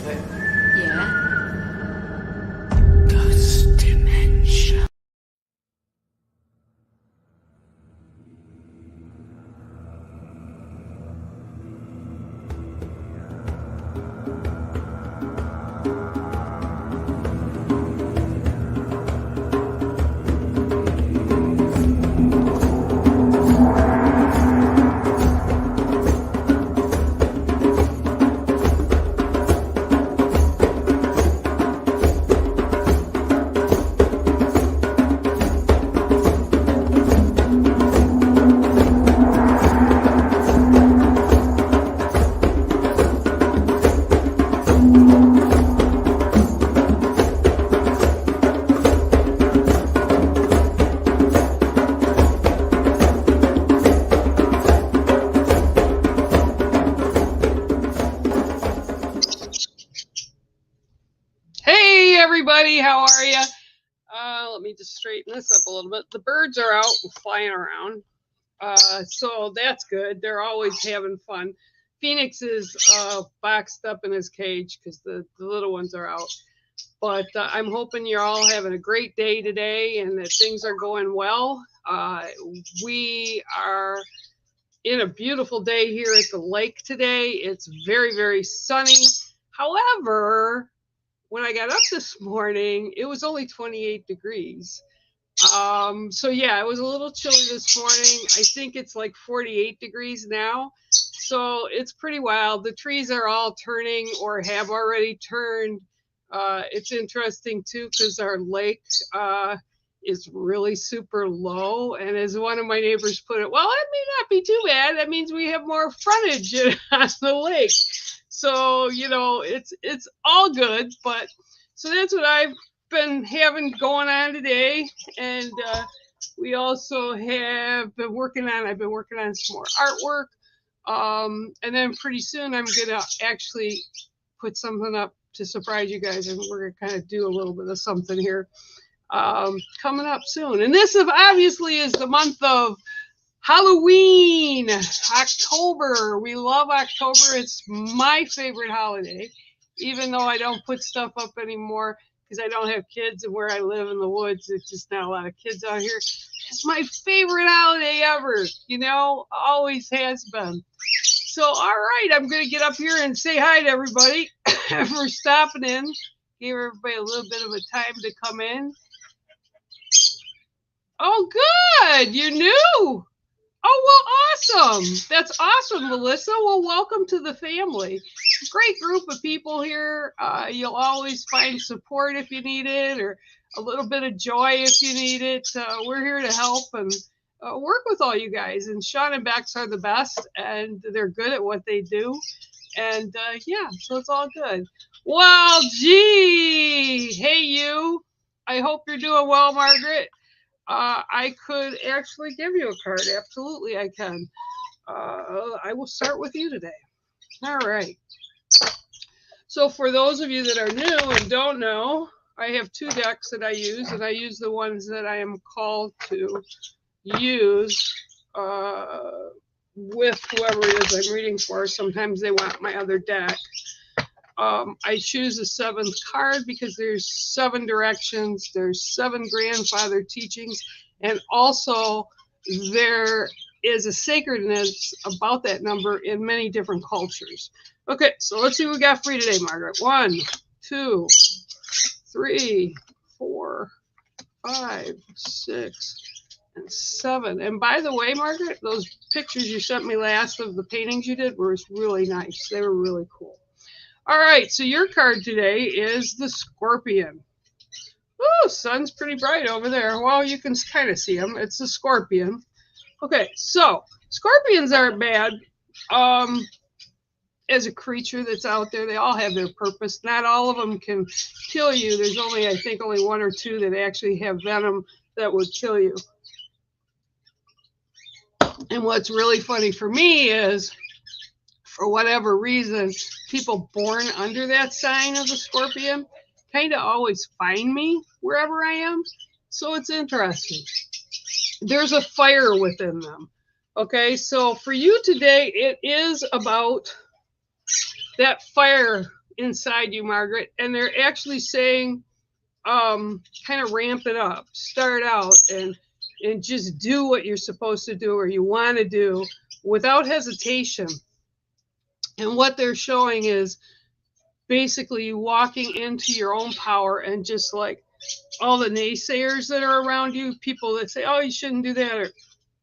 Yeah. Ghost Dimension. Hey everybody, how are you? Let me just straighten this up a little bit. The birds are out and flying around, so that's good. They're always having fun. Phoenix is boxed up in his cage because the little ones are out. But I'm hoping you're all having a great day today and that things are going well. We are in a beautiful day here at the lake today. It's very, very sunny. However, when I got up this morning, it was only 28 degrees. So yeah, it was a little chilly this morning. I think it's like 48 degrees now. So it's pretty wild. The trees are all turning or have already turned. It's interesting too, because our lake is really super low. And as one of my neighbors put it, well, it may not be too bad. That means we have more frontage on the lake. So, you know, it's all good, but so that's what I've been having going on today. And we also have been working on, I've been working on some more artwork. And then pretty soon I'm going to actually put something up to surprise you guys. And we're going to kind of do a little bit of something here coming up soon. And this obviously is the month of Halloween, October. We love October. It's my favorite holiday, even though I don't put stuff up anymore because I don't have kids, and where I live in the woods, it's just not a lot of kids out here. It's my favorite holiday ever, you know, always has been. So, all right, I'm going to get up here and say hi to everybody for stopping in. Gave everybody a little bit of a time to come in. Oh, good. You knew. Oh, well, awesome. That's awesome, Melissa. Well, welcome to the family. Great group of people here. You'll always find support if you need it, or a little bit of joy if you need it. We're here to help and work with all you guys. And Sean and Bex are the best, and they're good at what they do. And yeah, so it's all good. Well, gee. Hey, you. I hope you're doing well, Margaret. I could actually give you a card. Absolutely, I can. I will start with you today. All right. So for those of you that are new and don't know, I have two decks that I use, and I use the ones that I am called to use with whoever it is I'm reading for. Sometimes they want my other deck. I choose the seventh card because there's 7 directions, there's 7 grandfather teachings, and also there is a sacredness about that number in many different cultures. Okay, so let's see what we got for you today, Margaret. 1, 2, 3, 4, 5, 6, and 7. And by the way, Margaret, those pictures you sent me last of the paintings you did were really nice. They were really cool. All right, so your card today is the Scorpion. Oh, sun's pretty bright over there. Well, you can kind of see them. It's the Scorpion. Okay, so scorpions aren't bad. As a creature that's out there, they all have their purpose. Not all of them can kill you. There's only, I think, only 1 or 2 that actually have venom that would kill you. And what's really funny for me is, for whatever reason, people born under that sign of the Scorpion kind of always find me wherever I am. So it's interesting. There's a fire within them. Okay, so for you today, it is about that fire inside you, Margaret, and they're actually saying, kind of ramp it up, start out, and just do what you're supposed to do or you want to do without hesitation. And what they're showing is basically you walking into your own power, and just like all the naysayers that are around you, people that say, oh, you shouldn't do that, or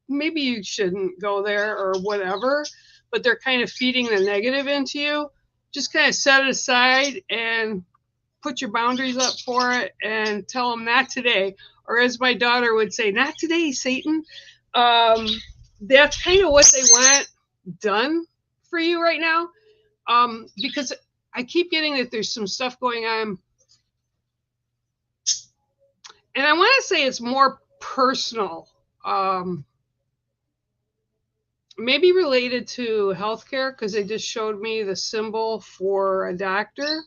maybe you shouldn't go there, or whatever, but they're kind of feeding the negative into you. Just kind of set it aside and put your boundaries up for it and tell them, not today. Or as my daughter would say, not today, Satan. That's kind of what they want done for you right now. Because I keep getting that there's some stuff going on. And I want to say it's more personal. Maybe related to healthcare, because they just showed me the symbol for a doctor.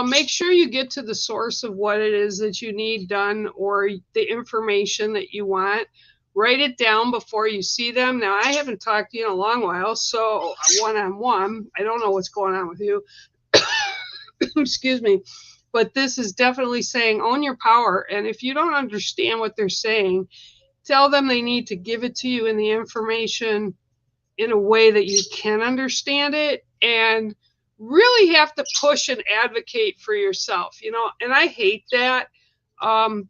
Make sure you get to the source of what it is that you need done, or the information that you want. Write it down before you see them. Now, I haven't talked to you in a long while, so one-on-one, I don't know what's going on with you. Excuse me. But this is definitely saying own your power. And if you don't understand what they're saying, tell them they need to give it to you in the information in a way that you can understand it, and really have to push and advocate for yourself, you know. And I hate that,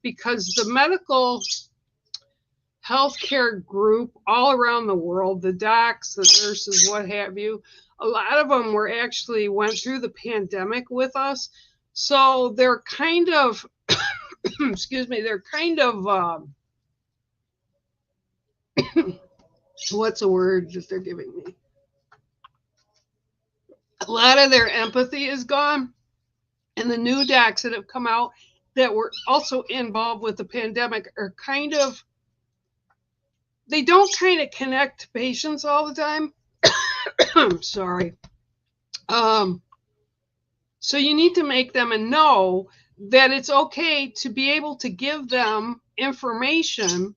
because the medical healthcare group all around the world, the docs, the nurses, what have you, a lot of them were actually went through the pandemic with us. So they're kind of, excuse me, they're kind of, what's a word that they're giving me? A lot of their empathy is gone. And the new docs that have come out that were also involved with the pandemic are kind of, they don't kind of connect to patients all the time. I'm sorry. So you need to make them and know that it's okay to be able to give them information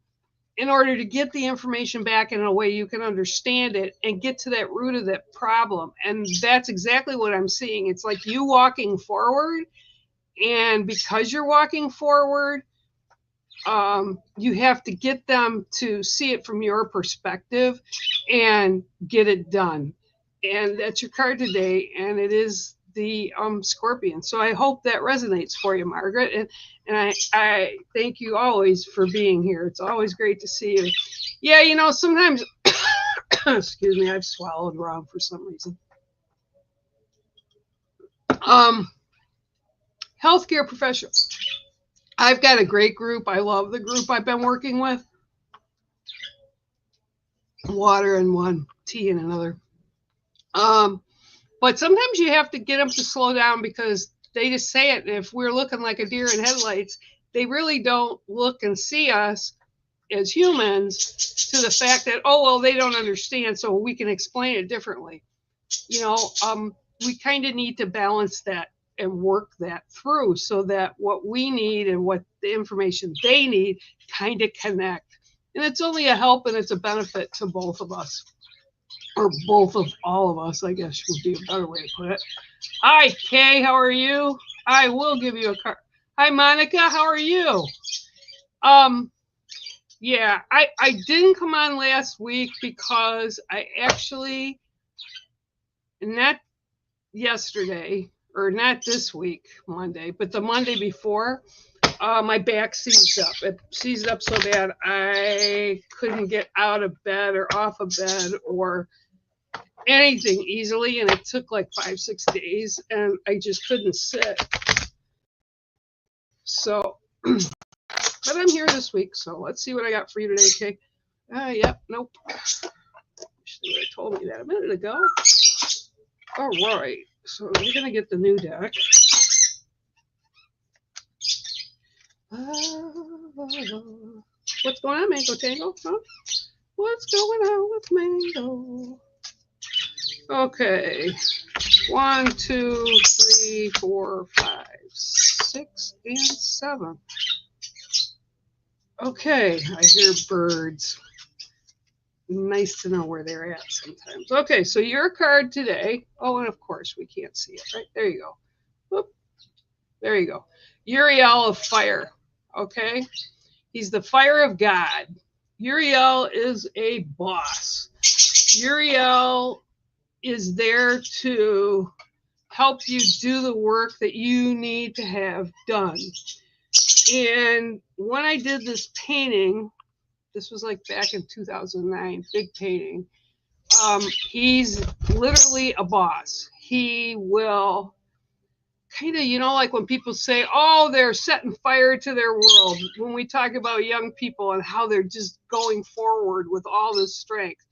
in order to get the information back in a way you can understand it and get to that root of that problem. And that's exactly what I'm seeing. It's like you walking forward, and because you're walking forward, you have to get them to see it from your perspective and get it done. And that's your card today, and it is the Scorpion. So I hope that resonates for you, Margaret. And I thank you always for being here. It's always great to see you. Yeah, you know, sometimes, excuse me, I've swallowed wrong for some reason. Healthcare professionals. I've got a great group. I love the group I've been working with. Water in one, tea in another. But sometimes you have to get them to slow down, because they just say it. And if we're looking like a deer in headlights, they really don't look and see us as humans to the fact that, oh, well, they don't understand, so we can explain it differently. You know, we kind of need to balance that and work that through so that what we need and what the information they need kind of connect. And it's only a help and it's a benefit to both of us. Or both of all of us, I guess would be a better way to put it. Hi, Kay, how are you? I will give you a card. Hi, Monica, how are you? Yeah, I didn't come on last week because I actually, not yesterday, or not this week, Monday, but the Monday before, my back seized up. It seized up so bad I couldn't get out of bed or off of bed or anything easily, and it took like 5-6 days, and I just couldn't sit. So, but I'm here this week, so let's see what I got for you today, Kay. Yep, nope. They told me that a minute ago. All right, so you're gonna get the new deck. What's going on, Mango Tango? Huh? What's going on with Mango? Okay, 1, 2, 3, 4, 5, 6, and 7. Okay, I hear birds. nice to know where they're at sometimes. Okay, so your card today. Oh, and of course we can't see it, right? There you go. Whoop, there you go. Uriel of fire. Okay, he's the fire of God. Uriel is a boss. Uriel is there to help you do the work that you need to have done. And when I did this painting, this was like back in 2009, big painting. He's literally a boss. He will kind of, like when people say, oh, they're setting fire to their world, when we talk about young people and how they're just going forward with all this strength.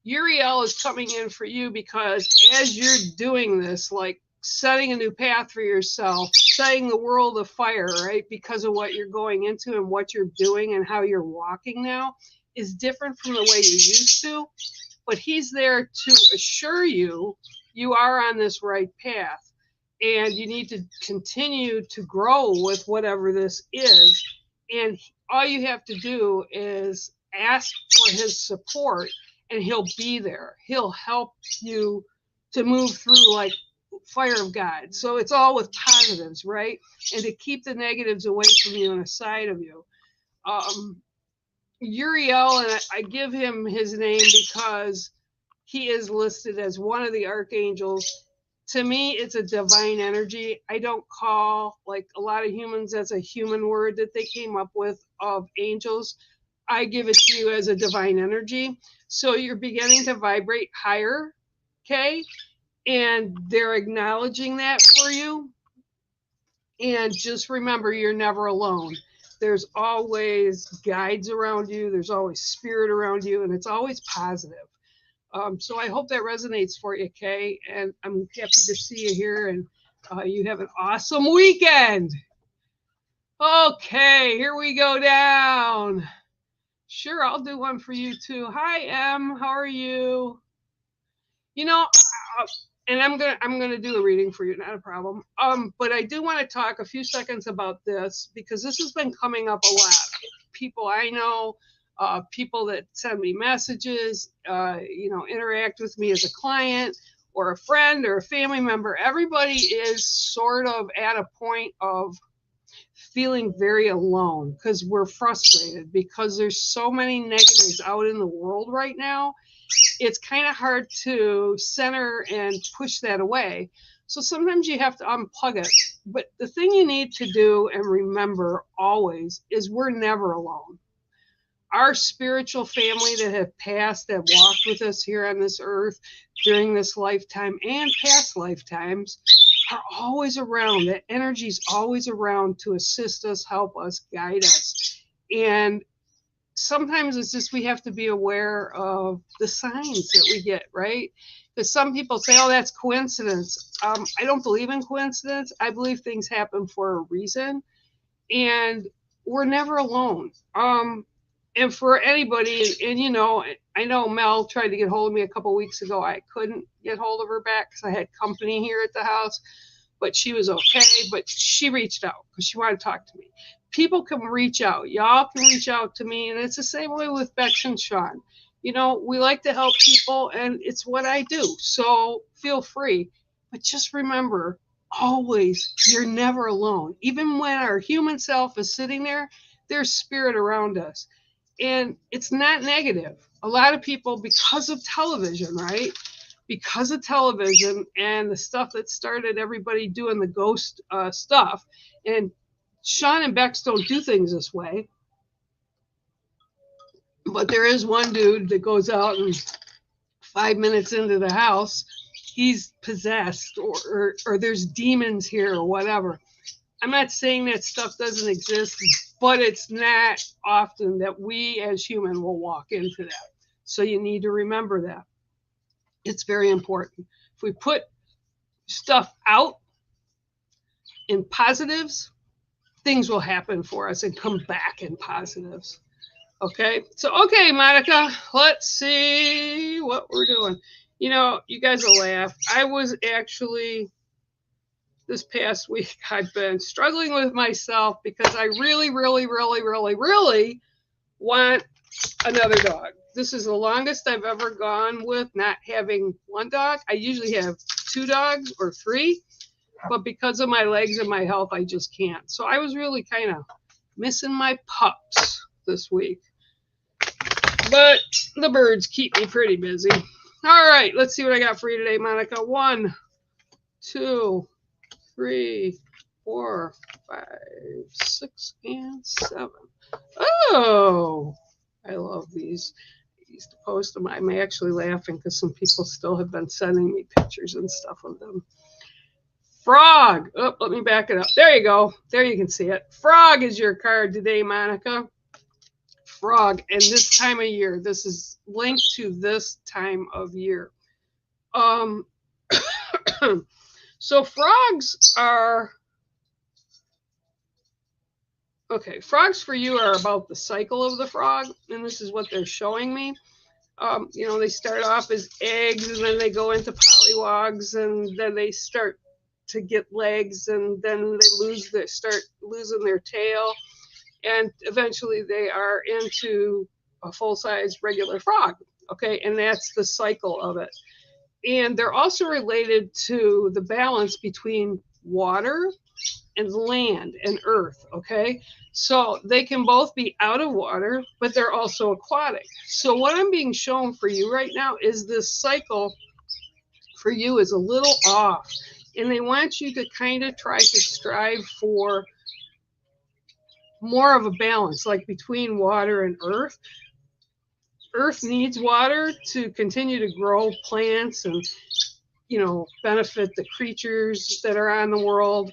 Uriel is coming in for you because as you're doing this, like setting a new path for yourself, setting the world afire, right? Because of what you're going into and what you're doing and how you're walking now is different from the way you used to. But he's there to assure you you are on this right path. And you need to continue to grow with whatever this is. And all you have to do is ask for his support, and he'll be there. He'll help you to move through like fire of God. So it's all with positives, right? And to keep the negatives away from you and aside of you. Uriel, and I give him his name because he is listed as one of the archangels. To me, it's a divine energy. I don't call, like a lot of humans, that's a human word that they came up with of angels. I give it to you as a divine energy. So you're beginning to vibrate higher, okay? And they're acknowledging that for you. And just remember, you're never alone. There's always guides around you. There's always spirit around you, and it's always positive. So I hope that resonates for you, Kay. And I'm happy to see you here, and you have an awesome weekend. Okay, here we go down. Sure, I'll do one for you too. Hi, Em. How are you? And I'm gonna do a reading for you, not a problem. But I do want to talk a few seconds about this because this has been coming up a lot. People I know, people that send me messages, interact with me as a client or a friend or a family member. Everybody is sort of at a point of feeling very alone because we're frustrated because there's so many negatives out in the world right now. It's kind of hard to center and push that away. So sometimes you have to unplug it. But the thing you need to do and remember always is we're never alone. Our spiritual family that have passed, that walked with us here on this earth during this lifetime and past lifetimes, are always around. That energy is always around to assist us, help us, guide us. And sometimes it's just we have to be aware of the signs that we get, right? Because some people say, oh, that's coincidence. I don't believe in coincidence. I believe things happen for a reason. And we're never alone. And for anybody, and I know Mel tried to get hold of me a couple weeks ago. I couldn't get hold of her back because I had company here at the house, but she was okay. But she reached out because she wanted to talk to me. People can reach out. Y'all can reach out to me. And it's the same way with Bex and Sean. We like to help people, and it's what I do. So feel free. But just remember, always, you're never alone. Even when our human self is sitting there, there's spirit around us. And it's not negative. A lot of people, because of television, right? Because of television and the stuff that started everybody doing the ghost stuff. And Sean and Bex don't do things this way. But there is one dude that goes out and 5 minutes into the house, he's possessed or there's demons here or whatever. I'm not saying that stuff doesn't exist, but it's not often that we as human will walk into that. So you need to remember that. It's very important. If we put stuff out in positives, things will happen for us and come back in positives. Okay. So, okay, Monica, let's see what we're doing. You guys will laugh. I was actually, this past week, I've been struggling with myself because I really, really, really, really, really want another dog. this is the longest I've ever gone with not having one dog. I usually have 2 dogs or 3, but because of my legs and my health, I just can't. So I was really kind of missing my pups this week. But the birds keep me pretty busy. All right, let's see what I got for you today, Monica. 1, 2, 3, 4, 5, 6, and 7. Oh, I love these. I used to post them. I'm actually laughing because some people still have been sending me pictures and stuff of them. Frog. Oh, let me back it up. There you go. There you can see it. Frog is your card today, Monica. Frog. And this time of year, this is linked to this time of year. So frogs are, okay, frogs for you are about the cycle of the frog, and this is what they're showing me. You know, they start off as eggs, and then they go into polywogs, and then they start to get legs, and then they start losing their tail, and eventually they are into a full-size regular frog. Okay, and that's the cycle of it. And they're also related to the balance between water and land and earth. Okay, so they can both be out of water, but they're also aquatic. So what I'm being shown for you right now is this cycle for you is a little off, and they want you to kind of try to strive for more of a balance, like between water and earth. Earth needs water to continue to grow plants and, you know, benefit the creatures that are on the world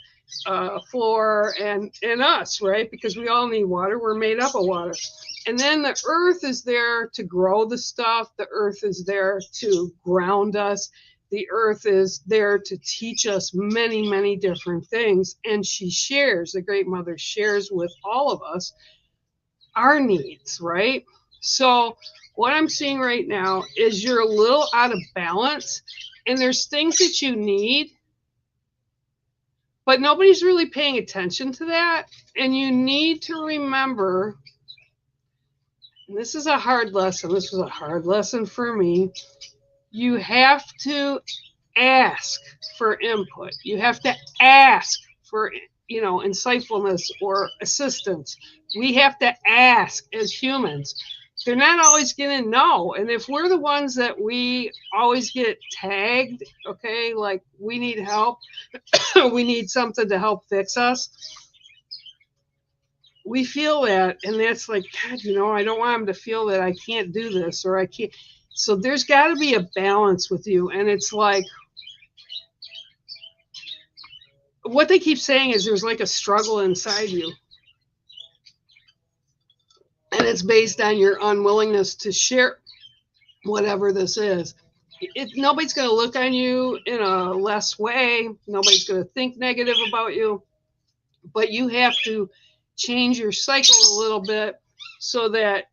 floor and us, right? Because we all need water. We're made up of water. And then the earth is there to grow the stuff. The earth is there to ground us. The earth is there to teach us many, many different things. And she shares, the Great Mother shares with all of us our needs, right? So what I'm seeing right now is you're a little out of balance, and there's things that you need, but nobody's really paying attention to that. And you need to remember, and this is a hard lesson. This was a hard lesson for me. You have to ask for input. You have to ask for, you know, insightfulness or assistance. We have to ask as humans. They're not always going to know. And if we're the ones that we always get tagged, okay, like we need help, we need something to help fix us, we feel that. And that's like, God, you know, I don't want them to feel that I can't do this or I can't. So there's got to be a balance with you. And it's like, what they keep saying is there's like a struggle inside you. And it's based on your unwillingness to share whatever this is. Nobody's going to look on you in a less way. Nobody's going to think negative about you. But you have to change your cycle a little bit so that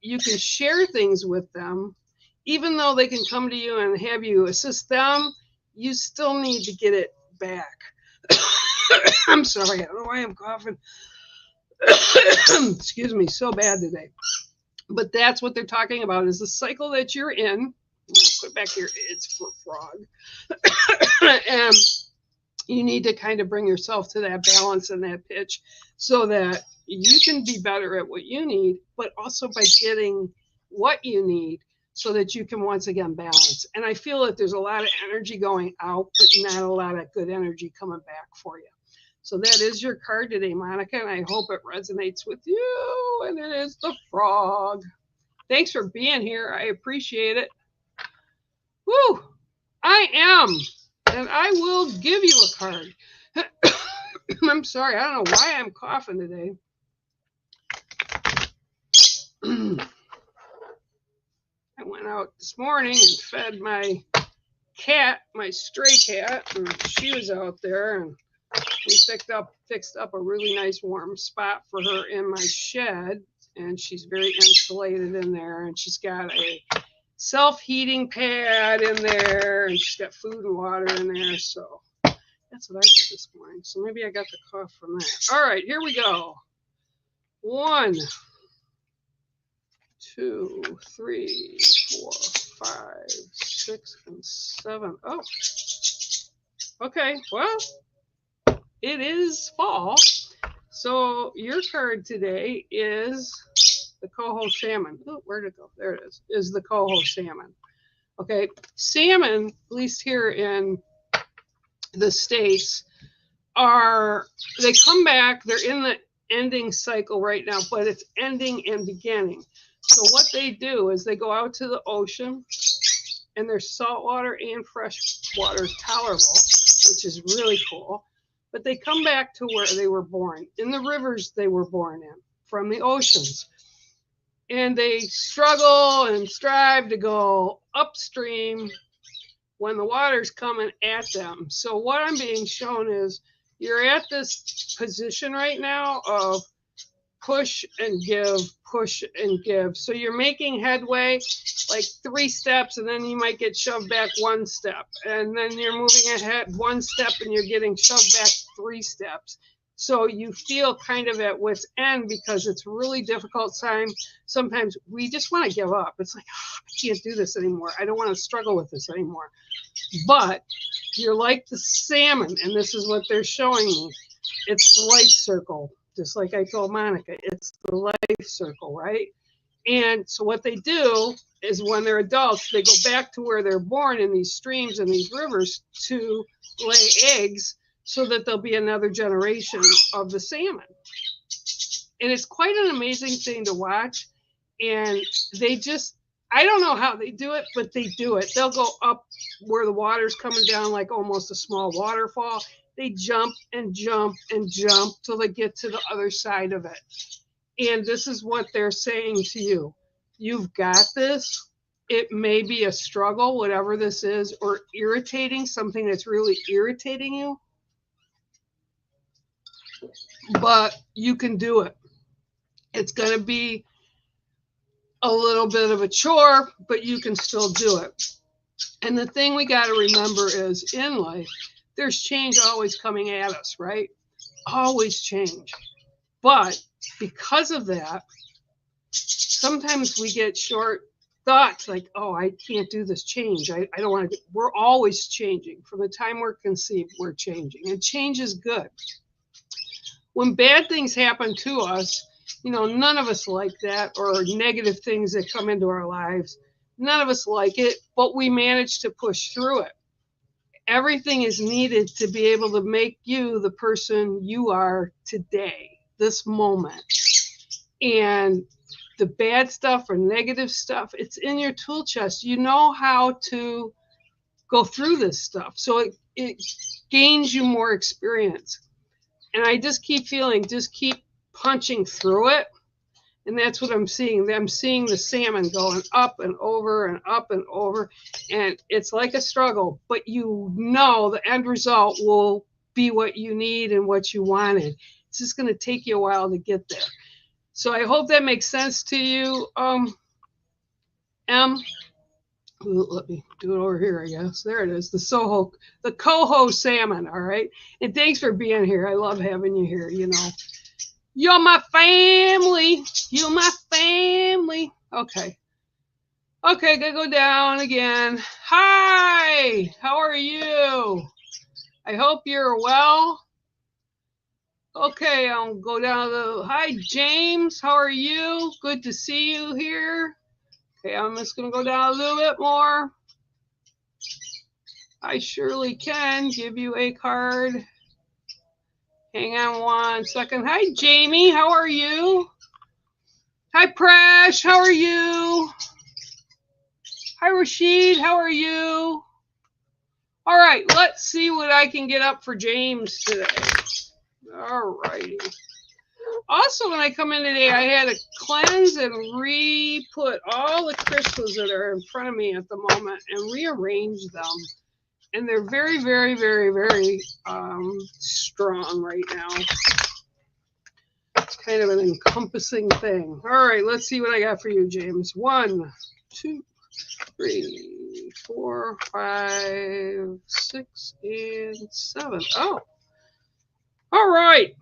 you can share things with them. Even though they can come to you and have you assist them, you still need to get it back. I'm sorry. I don't know why I'm coughing. Excuse me, so bad today. But that's what they're talking about is the cycle that you're in. Put back here, it's for frog. And you need to kind of bring yourself to that balance and that pitch so that you can be better at what you need, but also by getting what you need so that you can once again balance. And I feel that there's a lot of energy going out, but not a lot of good energy coming back for you. So that is your card today, Monica, and I hope it resonates with you. And it is the frog. Thanks for being here. I appreciate it. Woo! I am. And I will give you a card. I'm sorry. I don't know why I'm coughing today. I went out this morning and fed my cat, my stray cat, and she was out there, and we fixed up a really nice warm spot for her in my shed, and she's very insulated in there, and she's got a self-heating pad in there, and she's got food and water in there. So that's what I did this morning. So maybe I got the cough from that. All right, here we go. 1, 2, 3, 4, 5, 6, and 7. Oh, okay. Well, it is fall. So your card today is the coho salmon. Oh, where'd it go? There it is. Is the coho salmon. Okay. Salmon, at least here in the States, they come back. They're in the ending cycle right now, but it's ending and beginning. So what they do is they go out to the ocean, and there's saltwater and fresh water tolerable, which is really cool. But they come back to where they were born, in the rivers they were born in, from the oceans. And they struggle and strive to go upstream when the water's coming at them. So what I'm being shown is you're at this position right now of push and give, push and give. So you're making headway like 3 steps, and then you might get shoved back 1 step. And then you're moving ahead 1 step, and you're getting shoved back 3 steps. So you feel kind of at wit's end because it's really difficult time. Sometimes we just want to give up. It's like, oh, I can't do this anymore. I don't want to struggle with this anymore. But you're like the salmon, and this is what they're showing me. It's the life circle. Just like I told Monica, it's the life circle, right? And so what they do is when they're adults, they go back to where they're born in these streams and these rivers to lay eggs so that there'll be another generation of the salmon. And it's quite an amazing thing to watch. And they just, I don't know how they do it, but they do it. They'll go up where the water's coming down like almost a small waterfall. They jump and jump and jump till they get to the other side of it. And this is what they're saying to you. You've got this. It may be a struggle, whatever this is, or irritating, something that's really irritating you. But you can do it. It's going to be a little bit of a chore, but you can still do it. And the thing we got to remember is in life, there's change always coming at us, right? Always change. But because of that, sometimes we get short thoughts like, oh, I can't do this change. I don't want to. We're always changing. From the time we're conceived, we're changing. And change is good. When bad things happen to us, you know, none of us like that, or negative things that come into our lives. None of us like it, but we manage to push through it. Everything is needed to be able to make you the person you are today, this moment. And the bad stuff or negative stuff, it's in your tool chest. You know how to go through this stuff. So it gains you more experience. And I just keep feeling, just keep punching through it. And that's what I'm seeing. I'm seeing the salmon going up and over and up and over. And it's like a struggle, but you know the end result will be what you need and what you wanted. It's just going to take you a while to get there. So I hope that makes sense to you, M. Let me do it over here, I guess. There it is, the coho salmon, all right? And thanks for being here. I love having you here, you know. You're my family. You're my family. Okay. Okay, gotta go down again. Hi, how are you? I hope you're well. Okay, I'll go down to hi, James. How are you? Good to see you here. Okay, I'm just gonna go down a little bit more. I surely can give you a card. Hang on 1 second. Hi, Jamie. How are you? Hi, Presh. How are you? Hi, Rashid. How are you? All right, let's see what I can get up for James today. All righty. Also, when I come in today, I had to cleanse and re-put all the crystals that are in front of me at the moment and rearrange them. And they're very, very, very, very strong right now. It's kind of an encompassing thing. All right, let's see what I got for you, James. 1, 2, 3, 4, 5, 6, and 7. Oh, all right.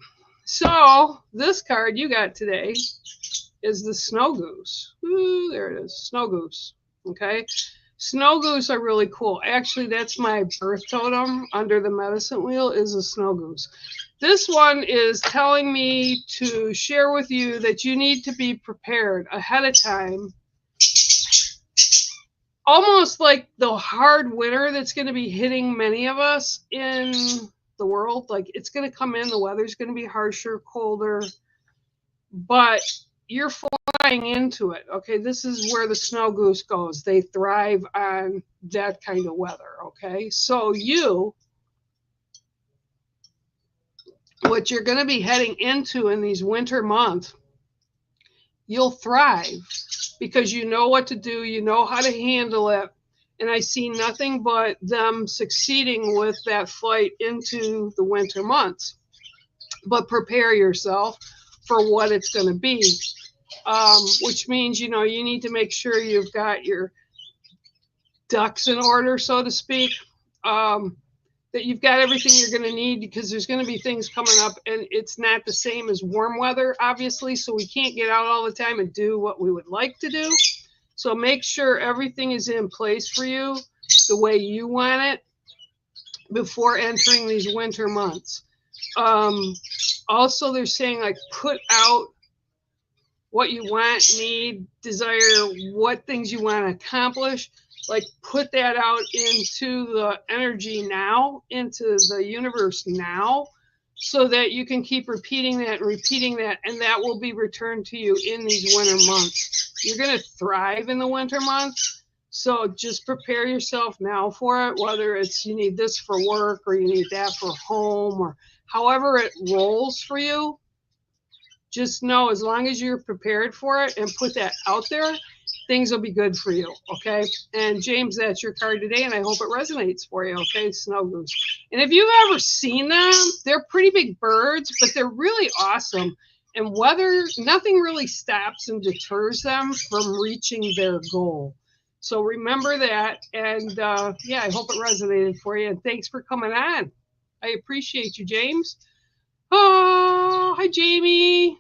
So this card you got today is the snow goose. Ooh, there it is, snow goose. Okay. Snow goose are really cool. Actually, that's my birth totem under the medicine wheel is a snow goose. This one is telling me to share with you that you need to be prepared ahead of time. Almost like the hard winter that's going to be hitting many of us in the world. Like it's going to come in, the weather's going to be harsher, colder, but you're flying into it. Okay, this is where the snow goose goes. They thrive on that kind of weather. Okay, so what you're going to be heading into in these winter months, you'll thrive because you know what to do, you know how to handle it. And I see nothing but them succeeding with that flight into the winter months. But prepare yourself for what it's going to be. Which means, you need to make sure you've got your ducks in order, so to speak, that you've got everything you're going to need because there's going to be things coming up and it's not the same as warm weather, obviously, so we can't get out all the time and do what we would like to do. So make sure everything is in place for you the way you want it before entering these winter months. Also, they're saying like put out what you want, need, desire, what things you want to accomplish. Like put that out into the energy now, into the universe now, so that you can keep repeating that, and that will be returned to you in these winter months. You're going to thrive in the winter months, so just prepare yourself now for it, whether it's you need this for work or you need that for home or however it rolls for you. Just know as long as you're prepared for it and put that out there, things will be good for you, okay? And James, that's your card today, and I hope it resonates for you, okay? Snow goose. And if you've ever seen them, they're pretty big birds, but they're really awesome. And nothing really stops and deters them from reaching their goal. So remember that, and yeah, I hope it resonated for you, and thanks for coming on. I appreciate you, James. Oh, hi, Jamie.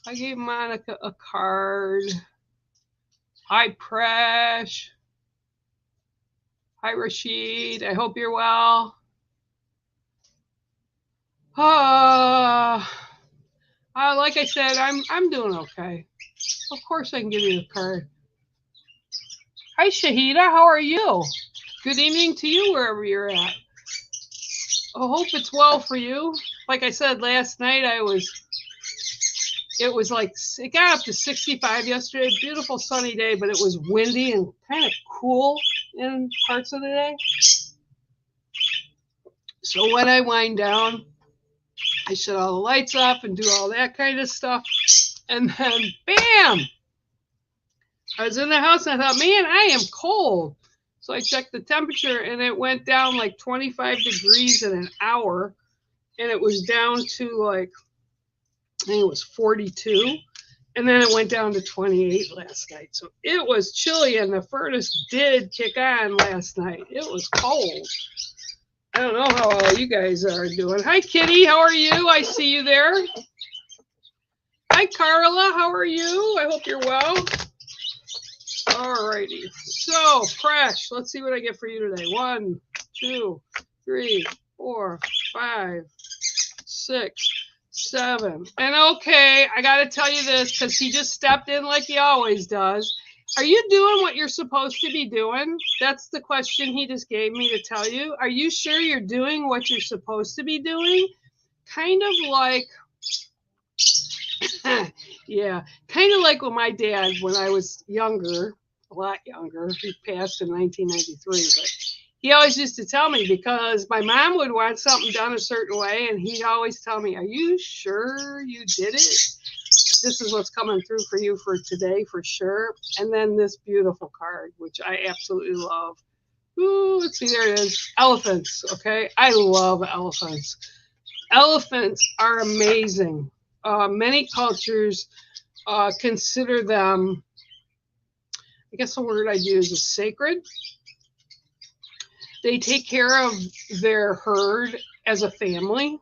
I gave Monica a card. Hi, Presh. Hi, Rashid. I hope you're well. Like I said, I'm doing okay. Of course I can give you a card. Hi, Shahida. How are you? Good evening to you wherever you're at. I hope it's well for you. Like I said last night, it got up to 65 yesterday. Beautiful sunny day, but it was windy and kind of cool in parts of the day. So when I wind down, I shut all the lights off and do all that kind of stuff. And then, bam! I was in the house and I thought, man, I am cold. So I checked the temperature and it went down like 25 degrees in an hour. And it was down to like, I think it was 42. And then it went down to 28 last night. So it was chilly and the furnace did kick on last night. It was cold. I don't know how all you guys are doing. Hi, Kitty. How are you? I see you there. Hi, Carla. How are you? I hope you're well. All righty. So, Presh, let's see what I get for you today. 1, 2, 3, 4, 5, 6, 7. And okay, I got to tell you this because he just stepped in like he always does. Are you doing what you're supposed to be doing? That's the question he just gave me to tell you. Are you sure you're doing what you're supposed to be doing? Kind of like, yeah, kind of like with my dad when I was younger, a lot younger. He passed in 1993, but he always used to tell me because my mom would want something done a certain way, and he'd always tell me, are you sure you did it? This is what's coming through for you for today, for sure. And then this beautiful card, which I absolutely love. Ooh, let's see, there it is. Elephants, okay? I love elephants. Elephants are amazing. Many cultures consider them, I guess the word I'd use is sacred. They take care of their herd as a family.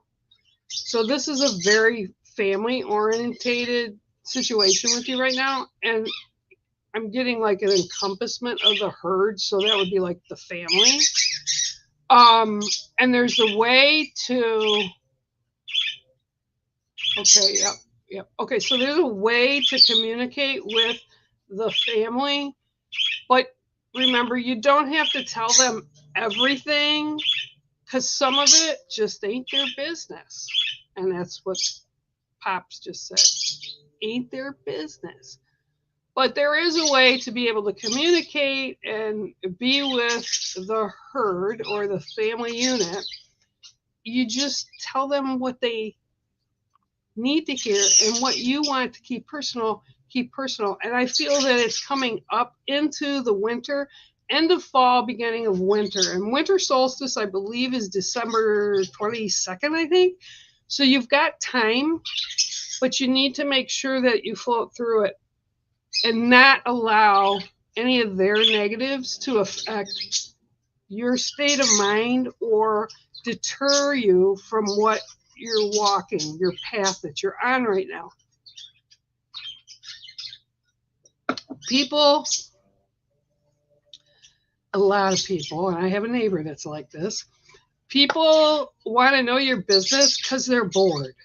So this is a very family-orientated situation with you right now, and I'm getting like an encompassment of the herd, so that would be like the family. And there's a way to, okay, yep. Okay, so there's a way to communicate with the family, but remember, you don't have to tell them everything because some of it just ain't their business. And that's what Pops just said. Ain't their business. But there is a way to be able to communicate and be with the herd or the family unit. You just tell them what they need to hear and what you want to keep personal. And I feel that it's coming up into the winter, end of fall, beginning of winter. And winter solstice, I believe, is December 22nd, I think. So you've got time, but you need to make sure that you float through it and not allow any of their negatives to affect your state of mind or deter you from what you're walking, your path that you're on right now. People, a lot of people, and I have a neighbor that's like this, people want to know your business because they're bored.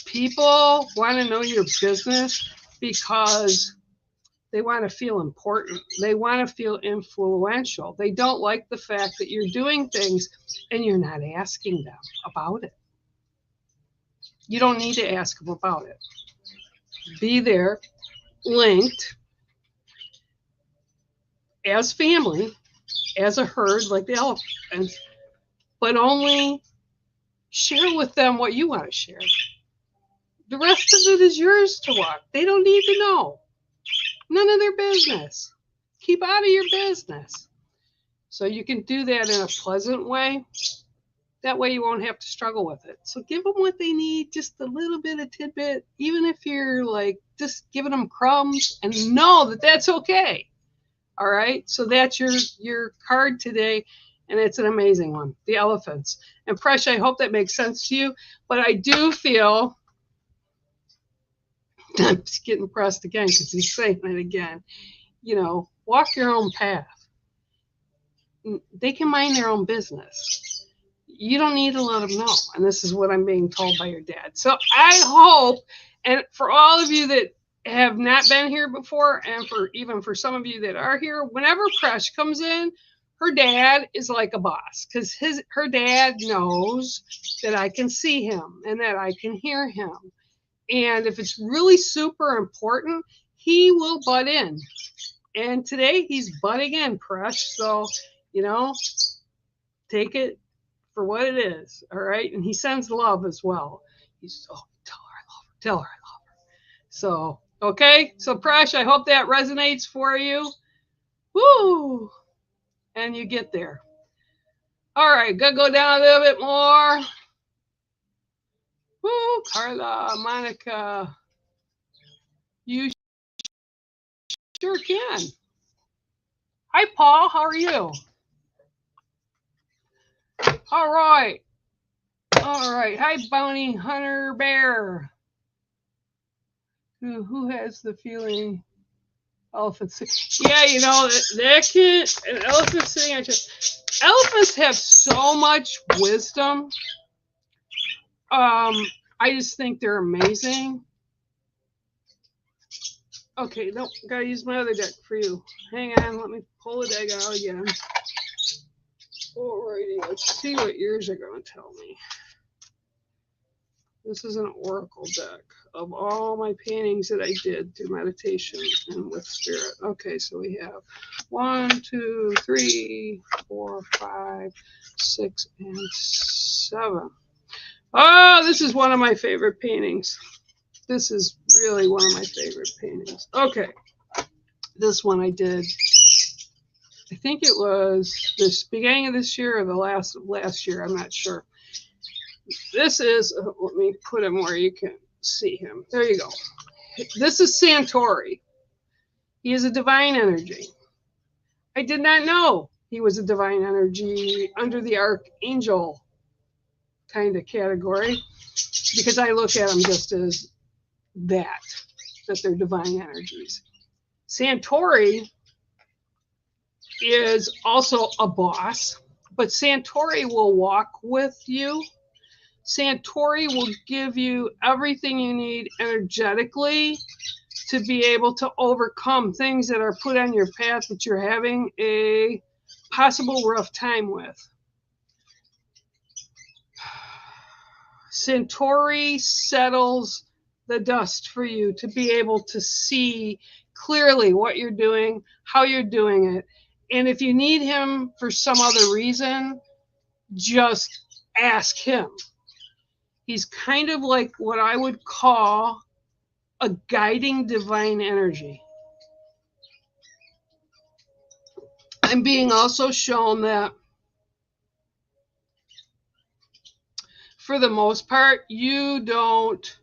People want to know your business because they want to feel important. They want to feel influential. They don't like the fact that you're doing things and you're not asking them about it. You don't need to ask them about it. Be there, linked, as family, as a herd like the elephants, but only share with them what you want to share. The rest of it is yours to walk. They don't need to know. None of their business. Keep out of your business. So you can do that in a pleasant way. That way you won't have to struggle with it. So give them what they need, just a little bit of tidbit, even if you're like just giving them crumbs, and know that that's okay. All right. So that's your card today. And it's an amazing one, the elephants. And Presh, I hope that makes sense to you. But I do feel, I'm just getting pressed again because he's saying it again, walk your own path. They can mind their own business. You don't need to let them know. And this is what I'm being told by your dad. So I hope, and for all of you that have not been here before, and for some of you that are here, whenever Presh comes in, her dad is like a boss because her dad knows that I can see him and that I can hear him. And if it's really super important, he will butt in. And today he's butting in, Presh. So, take it for what it is. All right. And he sends love as well. He's, tell her I love her. Tell her I love her. So, okay. So, Presh, I hope that resonates for you. Woo. And you get there. All right. Gonna go down a little bit more. Woo, Carla, Monica, you sure can. Hi, Paul, how are you? All right. Hi, Bounty Hunter Bear. Who has the feeling? Elephant sitting. Yeah, that kid, an elephant sitting on chest. Elephants have so much wisdom. I just think they're amazing. Okay, no, gotta use my other deck for you. Hang on, let me pull the deck out again. Alrighty, let's see what yours are gonna tell me. This is an oracle deck of all my paintings that I did through meditation and with spirit. Okay, so we have 1, 2, 3, 4, 5, 6, and 7. Oh, this is one of my favorite paintings. This is really one of my favorite paintings. Okay, this one I did, I think it was this beginning of this year or the last year, I'm not sure. This is, let me put him where you can see him. There you go. This is Santori. He is a divine energy. I did not know he was a divine energy under the archangel kind of category because I look at him just as that. that they're divine energies. Santori is also a boss, but Santori will walk with you. Santori will give you everything you need energetically to be able to overcome things that are put on your path that you're having a possible rough time with. Santori settles the dust for you to be able to see clearly what you're doing, how you're doing it. And if you need him for some other reason, just ask him. He's kind of like what I would call a guiding divine energy. I'm being also shown that for the most part, you don't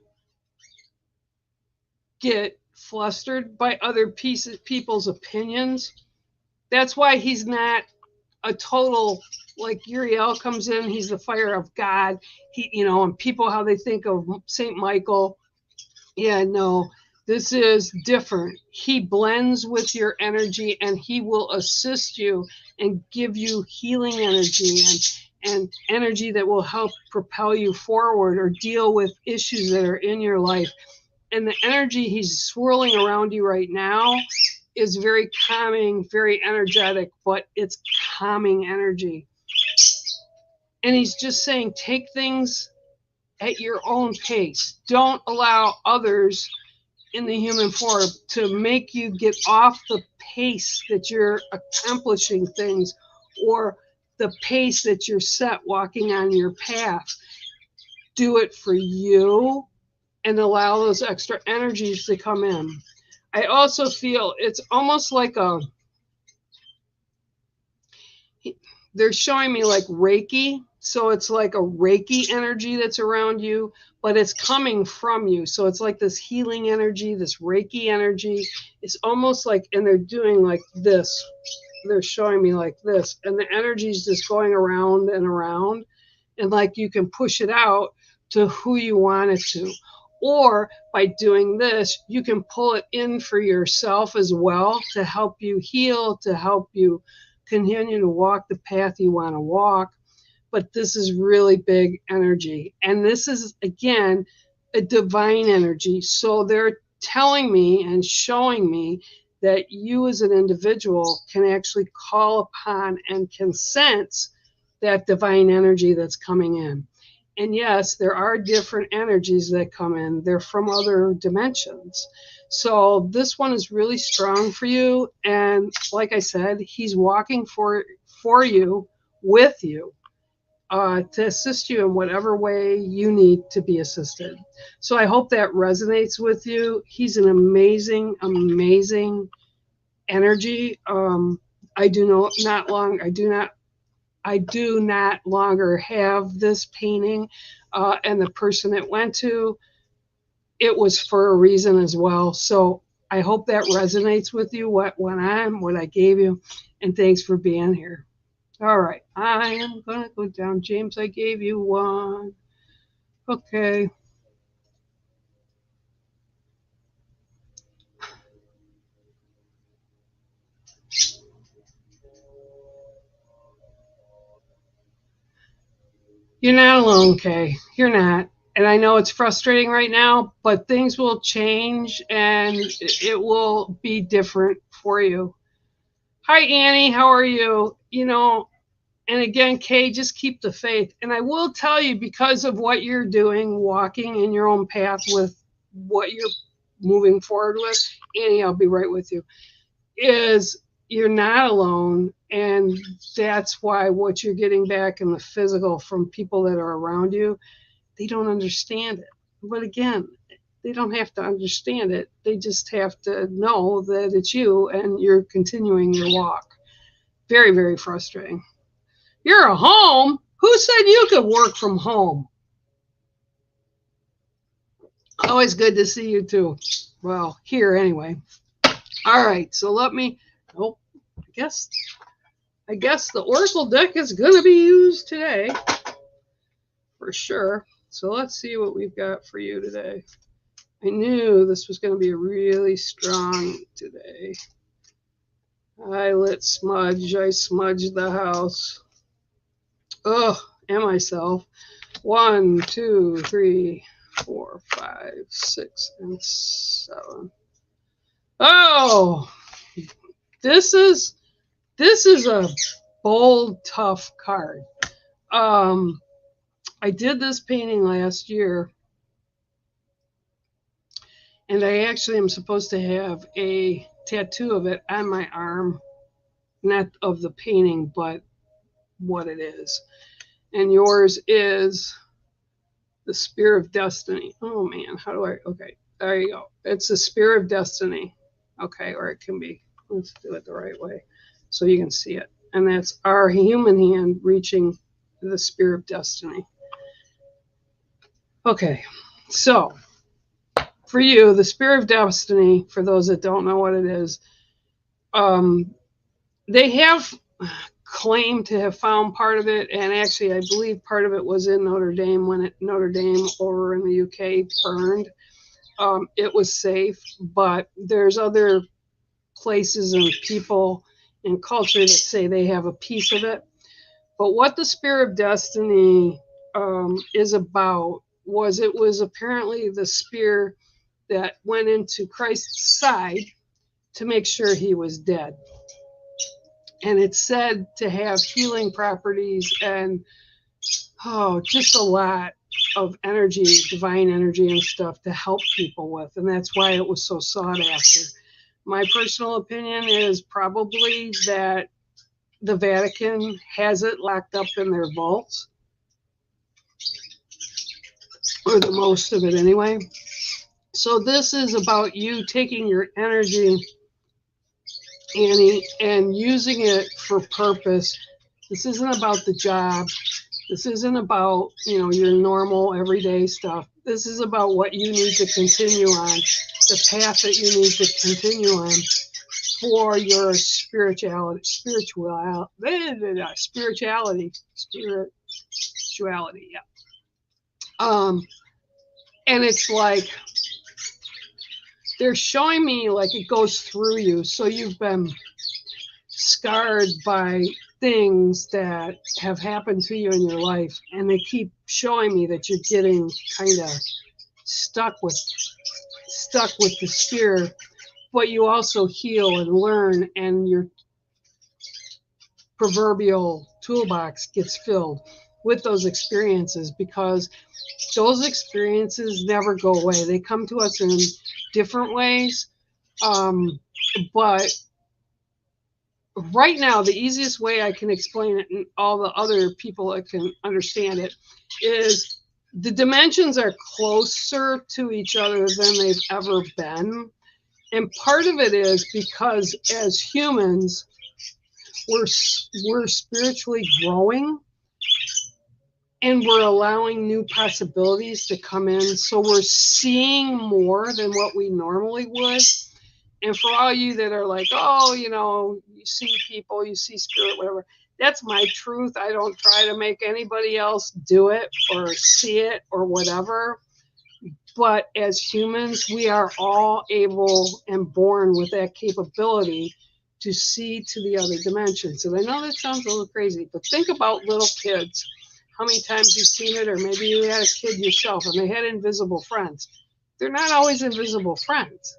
get flustered by other people's opinions. That's why he's not a total, like Uriel comes in, he's the fire of God. And people, how they think of St. Michael. Yeah, no, this is different. He blends with your energy and he will assist you and give you healing energy and energy that will help propel you forward or deal with issues that are in your life. And the energy he's swirling around you right now is very calming, very energetic, but it's calming energy. And he's just saying, take things at your own pace. Don't allow others in the human form to make you get off the pace that you're accomplishing things or the pace that you're set walking on your path. Do it for you and allow those extra energies to come in. I also feel it's almost like they're showing me like Reiki. So it's like a Reiki energy that's around you, but it's coming from you. So it's like this healing energy, this Reiki energy. It's almost like, and they're doing like this. They're showing me like this. And the energy is just going around and around. And like you can push it out to who you want it to. Or by doing this, you can pull it in for yourself as well to help you heal, to help you continue to walk the path you want to walk. But this is really big energy. And this is, again, a divine energy. So they're telling me and showing me that you as an individual can actually call upon and can sense that divine energy that's coming in. And yes, there are different energies that come in. They're from other dimensions. So this one is really strong for you. And like I said, he's walking for you, with you, to assist you in whatever way you need to be assisted. So I hope that resonates with you. He's an amazing, amazing energy. I do not longer have this painting, and the person it went to, it was for a reason as well. So I hope that resonates with you, what I gave you, and thanks for being here. All right, I am going to go down. James, I gave you one. Okay. You're not alone, Kay. You're not. And I know it's frustrating right now, but things will change and it will be different for you. Hi, Annie. How are you? And again, Kay, just keep the faith. And I will tell you, because of what you're doing, walking in your own path with what you're moving forward with, Annie, I'll be right with you, is you're not alone. And that's why what you're getting back in the physical from people that are around you, they don't understand it. But again, they don't have to understand it. They just have to know that it's you and you're continuing your walk. Very, very frustrating. You're at home? Who said you could work from home? Always good to see you too. Well, here anyway. All right, so let me, I guess the Oracle deck is going to be used today for sure. So let's see what we've got for you today. I knew this was going to be really strong today. I lit smudge. I smudged the house. Oh, and myself. 1, 2, 3, 4, 5, 6, and 7. Oh, this is a bold, tough card. I did this painting last year, and I actually am supposed to have a tattoo of it on my arm, not of the painting, but what it is. And yours is the Spear of Destiny. Oh man, how do I? Okay, there you go. It's the Spear of Destiny. Okay, or it can be. Let's do it the right way so you can see it. And that's our human hand reaching the Spear of Destiny. Okay, so for you, the Spear of Destiny, for those that don't know what it is, they have claimed to have found part of it, and actually I believe part of it was in Notre Dame when Notre Dame over in the UK burned. It was safe, but there's other places and people and culture that say they have a piece of it. But what the Spear of Destiny is about was it was apparently the spear that went into Christ's side to make sure he was dead. And it's said to have healing properties and just a lot of energy, divine energy and stuff to help people with. And that's why it was so sought after. My personal opinion is probably that the Vatican has it locked up in their vaults, or the most of it anyway. So this is about you taking your energy, Annie, and using it for purpose. This isn't about the job. This isn't about, your normal everyday stuff. This is about what you need to continue on, the path that you need to continue on for your spirituality, yeah. And it's like, they're showing me like it goes through you. So you've been scarred by things that have happened to you in your life, and they keep showing me that you're getting kind of stuck with the spear, but you also heal and learn, and your proverbial toolbox gets filled with those experiences, because those experiences never go away. They come to us in different ways, but right now, the easiest way I can explain it, and all the other people that can understand it, is the dimensions are closer to each other than they've ever been. And part of it is because as humans, we're spiritually growing, and we're allowing new possibilities to come in. So we're seeing more than what we normally would. And for all you that are like, oh, you see people, you see spirit, whatever, that's my truth. I don't try to make anybody else do it or see it or whatever. But as humans, we are all able and born with that capability to see to the other dimensions. And I know that sounds a little crazy, but think about little kids. How many times you've seen it, or maybe you had a kid yourself and they had invisible friends. They're not always invisible friends.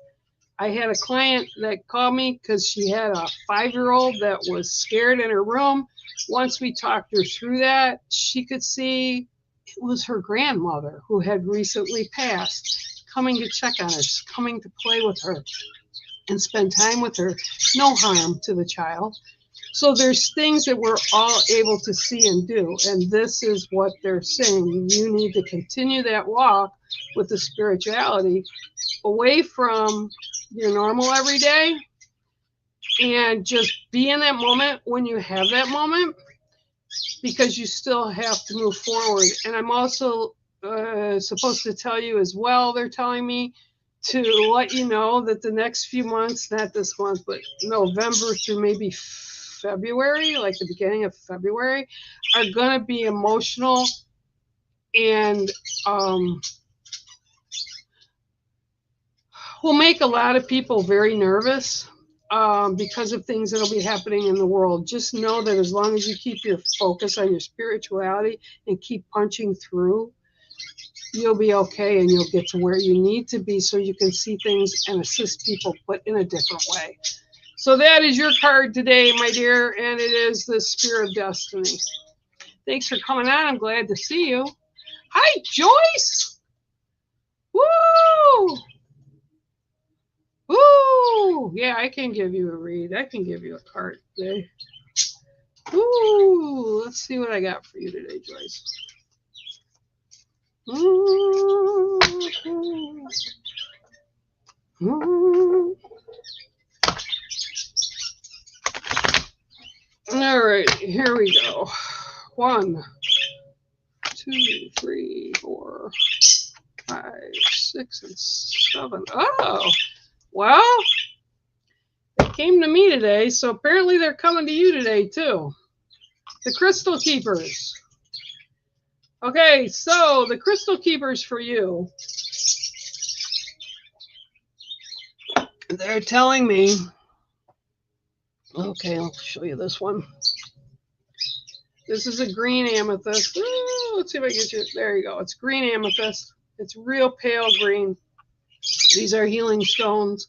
I had a client that called me because she had a 5-year-old that was scared in her room. Once we talked her through that, she could see it was her grandmother who had recently passed, coming to check on her, coming to play with her and spend time with her. No harm to the child. So there's things that we're all able to see and do. And this is what they're saying. You need to continue that walk with the spirituality away from your normal everyday, and just be in that moment when you have that moment, because you still have to move forward. And I'm also supposed to tell you as well, they're telling me to let you know that the next few months, not this month, but November through maybe February, like the beginning of February, are going to be emotional and will make a lot of people very nervous because of things that'll be happening in the world. Just know that as long as you keep your focus on your spirituality and keep punching through, you'll be okay and you'll get to where you need to be so you can see things and assist people, but in a different way. So that is your card today, my dear, and it is the Spear of Destiny. Thanks for coming on. I'm glad to see you. Hi, Joyce. Woo! Woo! Yeah, I can give you a read. I can give you a card today. Woo! Let's see what I got for you today, Joyce. All right, here we go. 1, 2, 3, 4, 5, 6, and 7. Oh, well, they came to me today, so apparently they're coming to you today too. The Crystal Keepers. Okay, so the Crystal Keepers for you. They're telling me, okay, I'll show you this one. This is a green amethyst. Ooh, let's see if I can get you. There you go. It's green amethyst. It's real pale green. These are healing stones.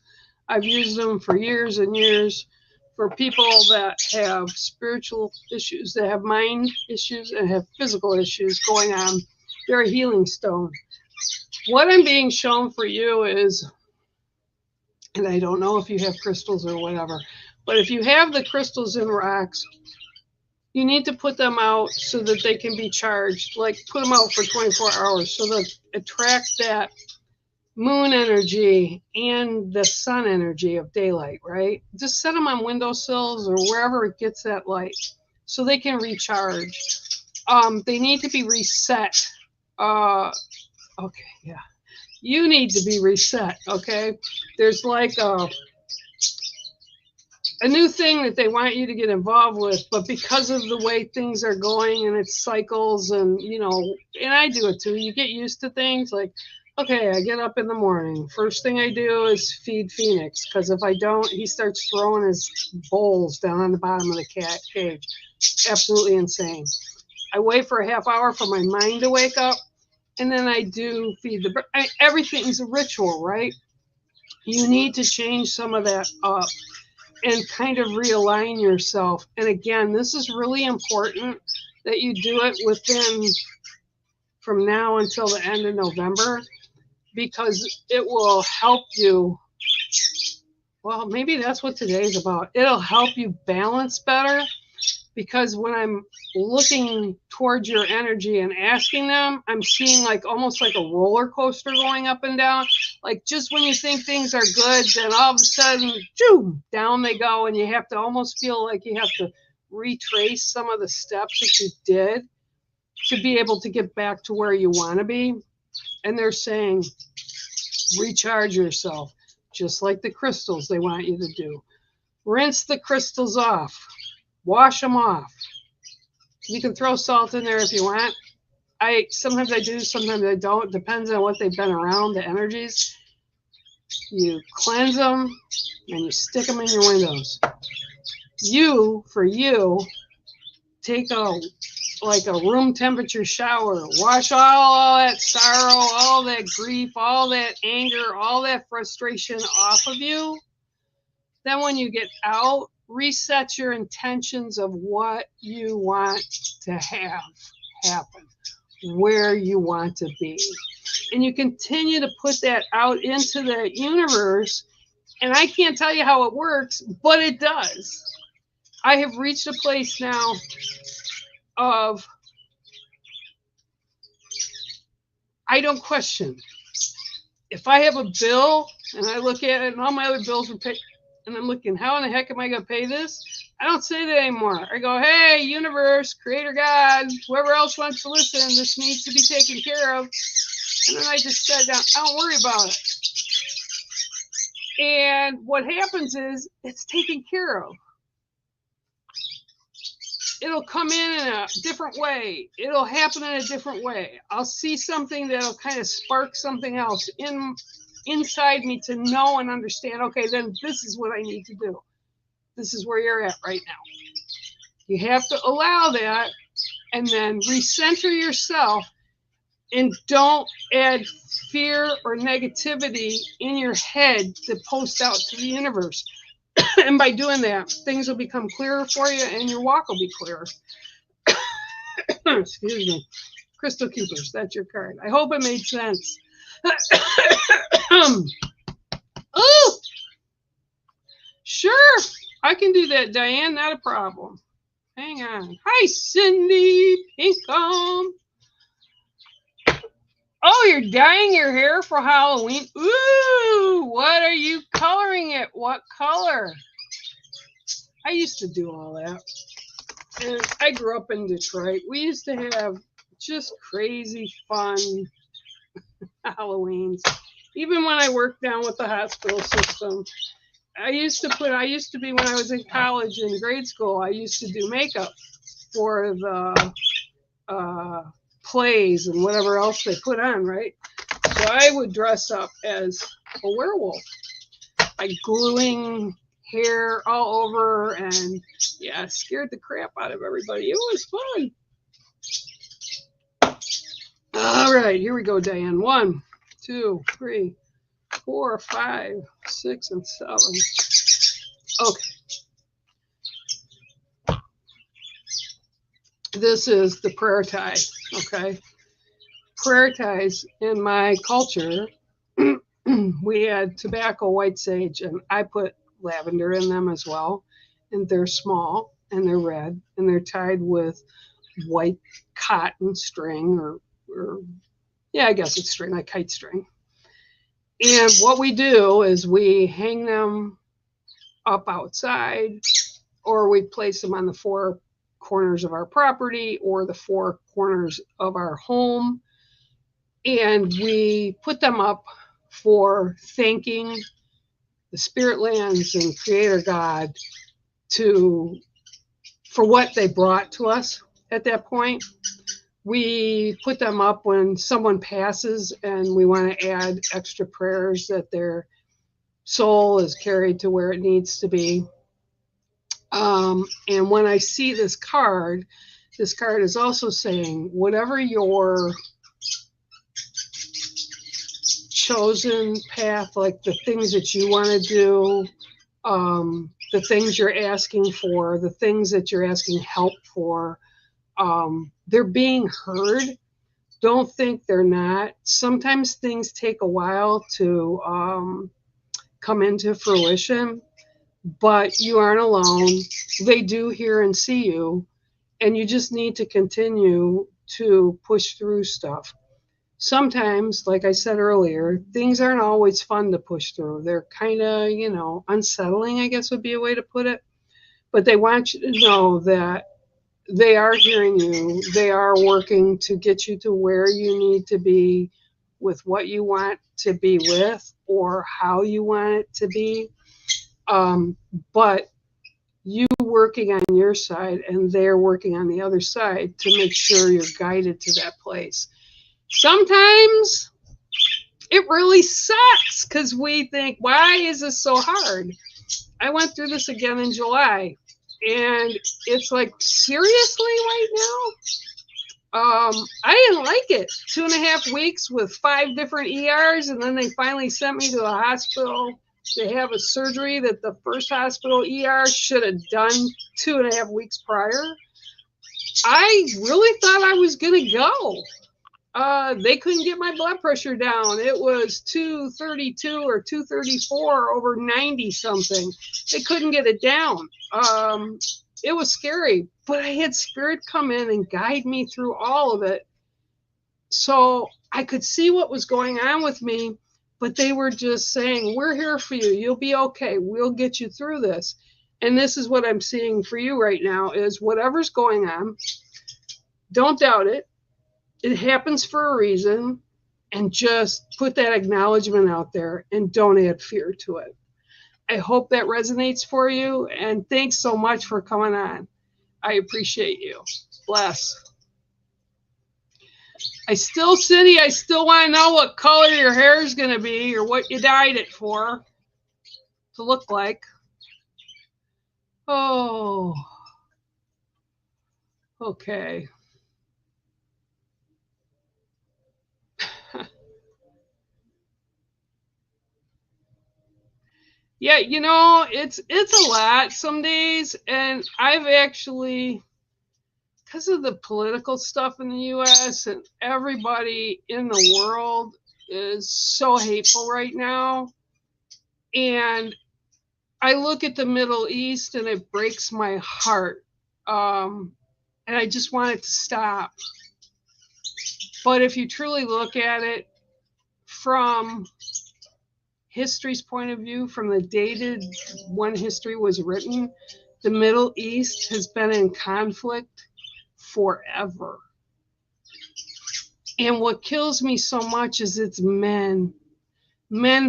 I've used them for years and years for people that have spiritual issues, that have mind issues, and have physical issues going on. They're a healing stone. What I'm being shown for you is, and I don't know if you have crystals or whatever, but if you have the crystals in rocks, you need to put them out so that they can be charged. Like put them out for 24 hours so that attract that moon energy and the sun energy of daylight, right? Just set them on windowsills or wherever it gets that light so they can recharge. They need to be reset. Okay, yeah. You need to be reset, okay? There's like a new thing that they want you to get involved with, but because of the way things are going and its cycles and, you know, and I do it too, you get used to things like, okay, I get up in the morning. First thing I do is feed Phoenix, because if I don't, he starts throwing his bowls down on the bottom of the cat cage. Absolutely insane. I wait for a half hour for my mind to wake up, and then I do feed the bird. Everything's a ritual, right? You need to change some of that up and kind of realign yourself. And again, this is really important that you do it within from now until the end of November, because it will help you. Well, maybe that's what today's about. It'll help you balance better, because when I'm looking towards your energy and asking them, I'm seeing like almost like a roller coaster going up and down. Like just when you think things are good, then all of a sudden, boom, down they go, and you have to almost feel like you have to retrace some of the steps that you did to be able to get back to where you want to be. And they're saying, recharge yourself, just like the crystals they want you to do. Rinse the crystals off. Wash them off. You can throw salt in there if you want. Sometimes I do, sometimes I don't. Depends on what they've been around, the energies. You cleanse them and you stick them in your windows. For you, take a room temperature shower. Wash all that sorrow, all that grief, all that anger, all that frustration off of you. Then when you get out, reset your intentions of what you want to have happen, where you want to be. And you continue to put that out into the universe. And I can't tell you how it works, but it does. I have reached a place now of, I don't question. If I have a bill and I look at it and all my other bills are paid, and I'm looking, how in the heck am I going to pay this? I don't say that anymore. I go, hey, universe, creator God, whoever else wants to listen, this needs to be taken care of. And then I just sat down. I don't worry about it. And what happens is it's taken care of. It'll come in a different way. It'll happen in a different way. I'll see something that'll kind of spark something else in inside me to know and understand, okay, then this is what I need to do. This is where you're at right now. You have to allow that and then recenter yourself and don't add fear or negativity in your head to post out to the universe. And by doing that, things will become clearer for you and your walk will be clearer. Excuse me. Crystal Keepers, that's your card. I hope it made sense. Oh, sure. I can do that, Diane. Not a problem. Hang on. Hi, Cindy Pinkham. Oh, you're dyeing your hair for Halloween? Ooh, what are you coloring it? What color? I used to do all that. And I grew up in Detroit. We used to have just crazy fun Halloweens. Even when I worked down with the hospital system, I used to be, when I was in college and grade school, I used to do makeup for the plays and whatever else they put on, right? So I would dress up as a werewolf by gluing hair all over, and yeah, scared the crap out of everybody. It was fun. All right, here we go, Diane. 1, 2, 3, 4, 5, 6, and 7. Okay. This is the prayer tie, okay? Prayer ties in my culture, we had tobacco, white sage, and I put lavender in them as well. And they're small, and they're red, and they're tied with white cotton string, or yeah, I guess it's string, like kite string. And what we do is we hang them up outside, or we place them on the 4 corners of our property or the 4 corners of our home. And we put them up for thanking the spirit lands and Creator God for what they brought to us at that point. We put them up when someone passes and we want to add extra prayers that their soul is carried to where it needs to be. And when I see this card is also saying, whatever your chosen path, like the things that you want to do, the things you're asking for, the things that you're asking help for, they're being heard. Don't think they're not. Sometimes things take a while to come into fruition, but you aren't alone. They do hear and see you, and you just need to continue to push through stuff. Sometimes, like I said earlier, things aren't always fun to push through. They're kind of, unsettling, I guess would be a way to put it. But they want you to know that they are hearing you. They are working to get you to where you need to be with what you want to be with or how you want it to be. But you working on your side and they're working on the other side to make sure you're guided to that place. Sometimes it really sucks because we think, why is this so hard? I went through this again in July, and it's like, seriously right now? I didn't like it. 2.5 weeks with 5 different ERs, and then they finally sent me to a hospital to have a surgery that the first hospital ER should have done 2.5 weeks prior. I really thought I was going to go. They couldn't get my blood pressure down. It was 232 or 234 over 90 something. They couldn't get it down. It was scary, but I had Spirit come in and guide me through all of it. So I could see what was going on with me, but they were just saying, we're here for you. You'll be okay. We'll get you through this. And this is what I'm seeing for you right now is whatever's going on, don't doubt it. It happens for a reason, and just put that acknowledgement out there and don't add fear to it. I hope that resonates for you, and thanks so much for coming on. I appreciate you. Bless. Cindy, I still want to know what color your hair is going to be or what you dyed it for to look like. Oh, okay. Yeah, it's a lot some days, and I've actually, because of the political stuff in the US and everybody in the world is so hateful right now. And I look at the Middle East and it breaks my heart. And I just want it to stop. But if you truly look at it from history's point of view, from the dated when history was written, the Middle East has been in conflict forever. And what kills me so much is it's men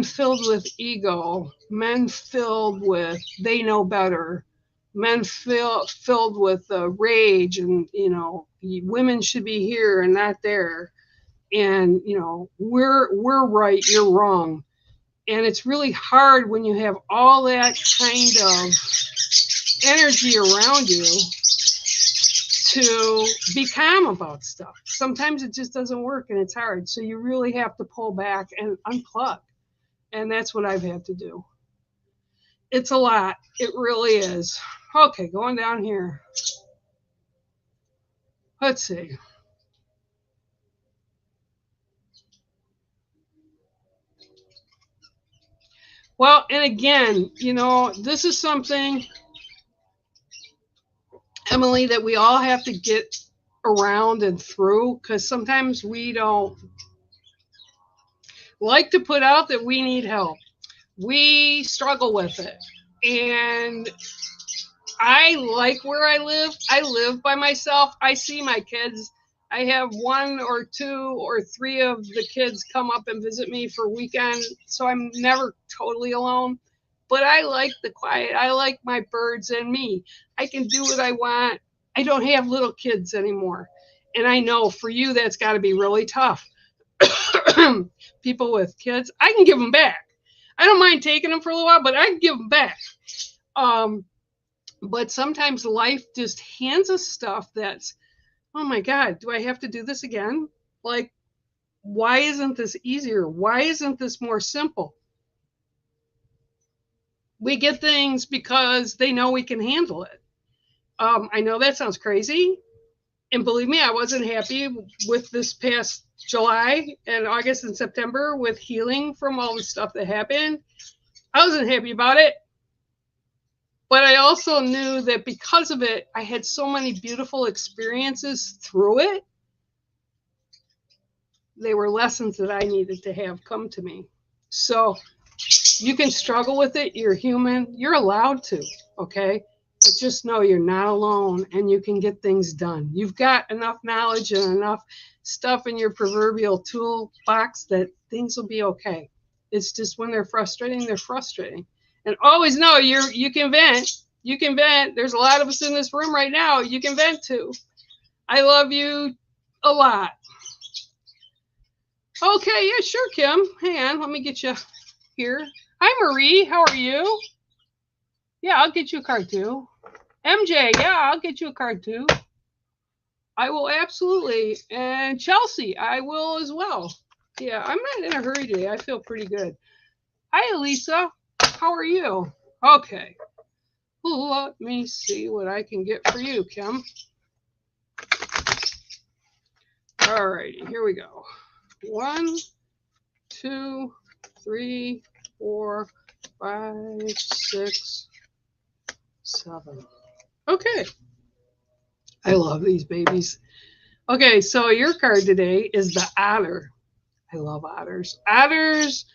filled with ego, men filled with they know better, men filled with rage, and women should be here and not there, and we're right, you're wrong. And it's really hard when you have all that kind of energy around you to be calm about stuff. Sometimes it just doesn't work and it's hard. So you really have to pull back and unplug. And that's what I've had to do. It's a lot. It really is. Okay, going down here. Let's see. Well, and again, this is something, Emily, that we all have to get around and through, because sometimes we don't like to put out that we need help. We struggle with it. And I like where I live. I live by myself. I see my kids. I have 1 or 2 or 3 of the kids come up and visit me for weekend, so I'm never totally alone. But I like the quiet. I like my birds and me. I can do what I want. I don't have little kids anymore. And I know for you that's got to be really tough. People with kids, I can give them back. I don't mind taking them for a little while, but I can give them back. But sometimes life just hands us stuff that's, oh my God, do I have to do this again? Like, why isn't this easier? Why isn't this more simple? We get things because they know we can handle it. I know that sounds crazy. And believe me, I wasn't happy with this past July and August and September with healing from all the stuff that happened. I wasn't happy about it. But I also knew that because of it, I had so many beautiful experiences through it. They were lessons that I needed to have come to me. So you can struggle with it. You're human. You're allowed to, okay? But just know you're not alone and you can get things done. You've got enough knowledge and enough stuff in your proverbial toolbox that things will be okay. It's just when they're frustrating, they're frustrating. And always know you can vent. You can vent. There's a lot of us in this room right now. You can vent too. I love you a lot. Okay, yeah, sure, Kim. Hang on, let me get you here. Hi, Marie. How are you? Yeah, I'll get you a card too. MJ, yeah, I'll get you a card too. I will absolutely. And Chelsea, I will as well. Yeah, I'm not in a hurry today. I feel pretty good. Hi, Elisa. How are you? Okay. Let me see what I can get for you, Kim. All righty, here we go. 1, 2, 3, 4, 5, 6, 7. Okay. I love these babies. Okay, so your card today is the otter. I love otters. Otters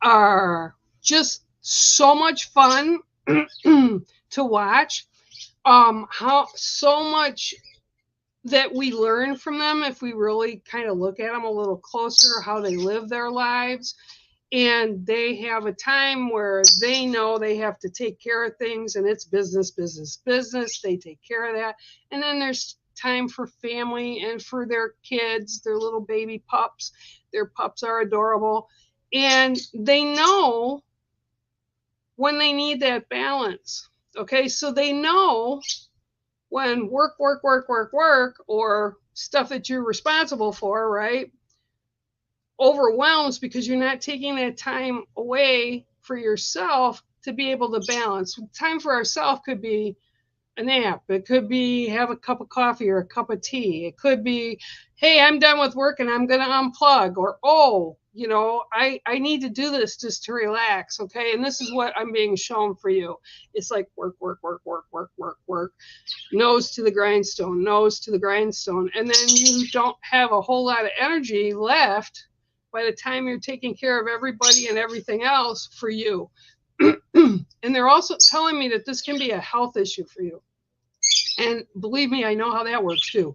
are just so much fun to watch. How so much that we learn from them if we really kind of look at them a little closer, how they live their lives. And they have a time where they know they have to take care of things and it's business, business, business. They take care of that. And then there's time for family and for their kids, their little baby pups. Their pups are adorable. And they know when they need that balance. Okay, so they know when work, or stuff that you're responsible for, right, overwhelms because you're not taking that time away for yourself to be able to balance. Time for ourselves could be a nap. It could be have a cup of coffee or a cup of tea. It could be, hey, I'm done with work and I'm going to unplug. Or, oh, you know, I need to do this just to relax. Okay. And this is what I'm being shown for you. It's like work, nose to the grindstone, nose to the grindstone. And then you don't have a whole lot of energy left by the time you're taking care of everybody and everything else for you. And they're also telling me that this can be a health issue for you. And believe me, I know how that works too.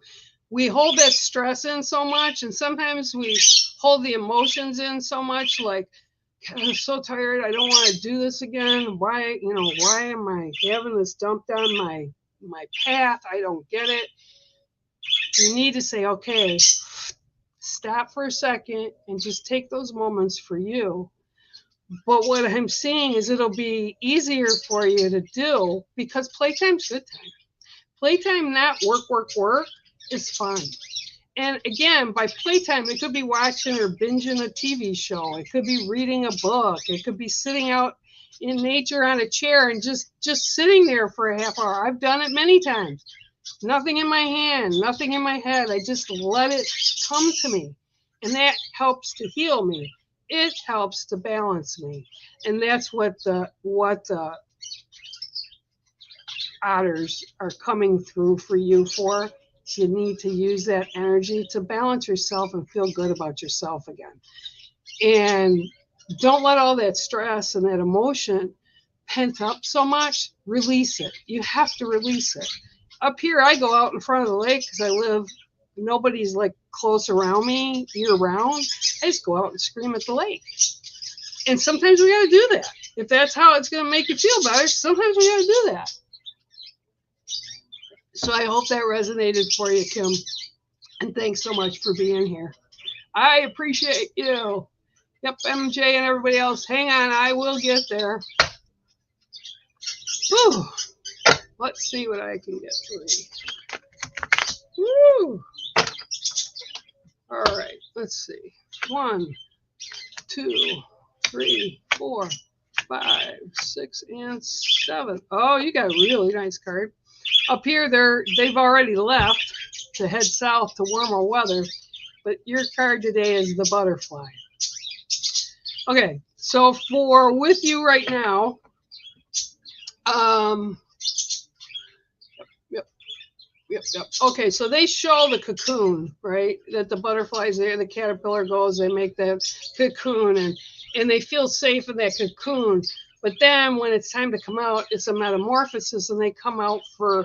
We hold that stress in so much, and sometimes we hold the emotions in so much, like, I'm so tired, I don't want to do this again. Why am I having this dumped down my path? I don't get it. You need to say, okay, stop for a second and just take those moments for you. But what I'm seeing is it'll be easier for you to do because playtime's good time. Playtime, not work, is fun. And again, by playtime, it could be watching or binging a TV show. It could be reading a book. It could be sitting out in nature on a chair and just sitting there for a half hour. I've done it many times. Nothing in my hand, nothing in my head. I just let it come to me. And that helps to heal me. It helps to balance me. And that's what otters are coming through for you for. You need to use that energy to balance yourself and feel good about yourself again. And don't let all that stress and that emotion pent up so much. Release it. You have to release it. Up here, I go out in front of the lake because I live, nobody's like close around me year round. I just go out and scream at the lake. And sometimes we got to do that. If that's how it's going to make you feel better, sometimes we got to do that. So I hope that resonated for you, Kim. And thanks so much for being here. I appreciate you. Yep, MJ and everybody else. Hang on, I will get there. Whew. Let's see what I can get for you. Woo. All right, let's see. 1, 2, 3, 4, 5, 6, and 7. Oh, you got a really nice card. Up here, they've already left to head south to warmer weather, but your card today is the butterfly. Okay, so for with you right now, Yep. Okay, so they show the cocoon, right? That the butterflies there, the caterpillar goes, they make that cocoon, and they feel safe in that cocoon. But then when it's time to come out, it's a metamorphosis, and they come out for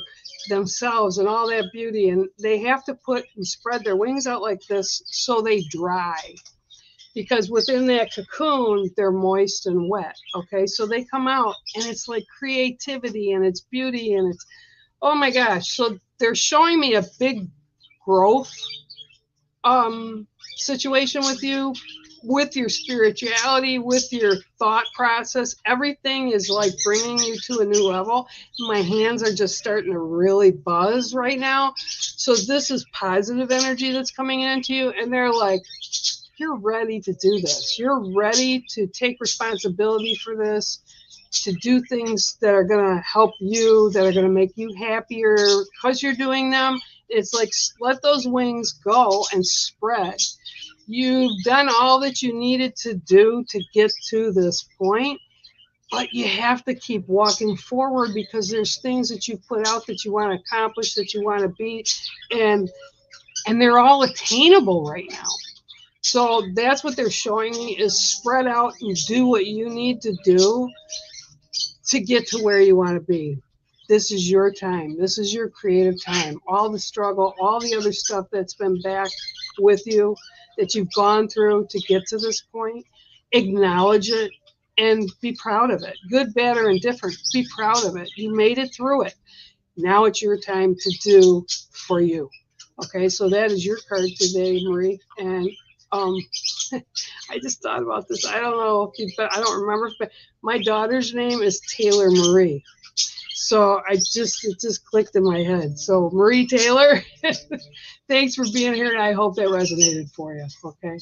themselves and all that beauty. And they have to put and spread their wings out like this so they dry. Because within that cocoon, they're moist and wet. Okay, so they come out, and it's like creativity, and it's beauty, and it's, oh my gosh. So they're showing me a big growth situation with you, with your spirituality, with your thought process. Everything is like bringing you to a new level. My hands are just starting to really buzz right now. So this is positive energy that's coming into you. And they're like, you're ready to do this. You're ready to take responsibility for this, to do things that are going to help you, that are going to make you happier because you're doing them. It's like, let those wings go and spread. You've done all that you needed to do to get to this point, but you have to keep walking forward because there's things that you've put out that you want to accomplish, that you want to be, and they're all attainable right now. So that's what they're showing me, is spread out and do what you need to do to get to where you want to be. This is your time. This is your creative time. All the struggle, all the other stuff that's been back with you, that you've gone through to get to this point, acknowledge it and be proud of it. Good, bad, or indifferent, be proud of it. You made it through it. Now it's your time to do for you. Okay, so that is your card today, Marie. And I just thought about this. I don't know if you, but I don't remember. But my daughter's name is Taylor Marie. So it just clicked in my head. So Marie Taylor, thanks for being here, and I hope that resonated for you. Okay.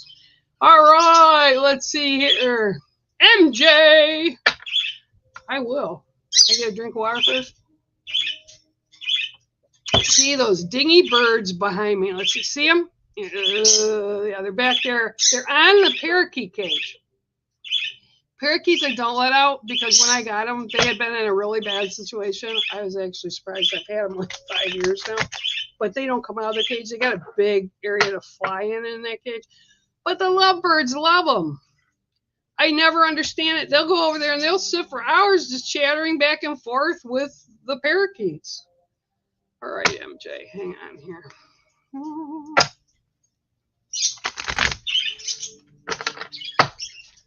All right, let's see here. MJ. I will. I get a drink of water first. See those dingy birds behind me. Let's see them. Yeah, they're back there. They're on the parakeet cage. Parakeets I don't let out because when I got them, they had been in a really bad situation. I was actually surprised. I've had them like 5 years now. But they don't come out of the cage. They got a big area to fly in that cage. But the lovebirds love them. I never understand it. They'll go over there and they'll sit for hours just chattering back and forth with the parakeets. All right, MJ, hang on here.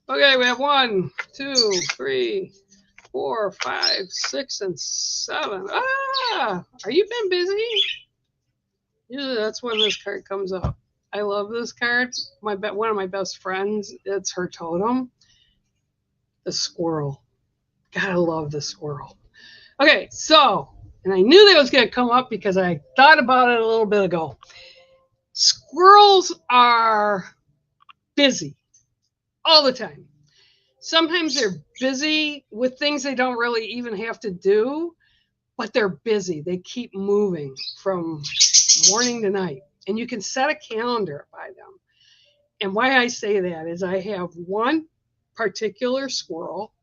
Okay, we have 1, 2, 3, 4, 5, 6, and 7. Ah, are you been busy? Usually that's when this card comes up. I love this card. One of my best friends, it's her totem. The squirrel. Gotta love the squirrel. Okay, so, and I knew that was going to come up because I thought about it a little bit ago. Squirrels are busy all the time. Sometimes they're busy with things they don't really even have to do, but they're busy. They keep moving from morning to night. And you can set a calendar by them. And why I say that is I have one particular squirrel.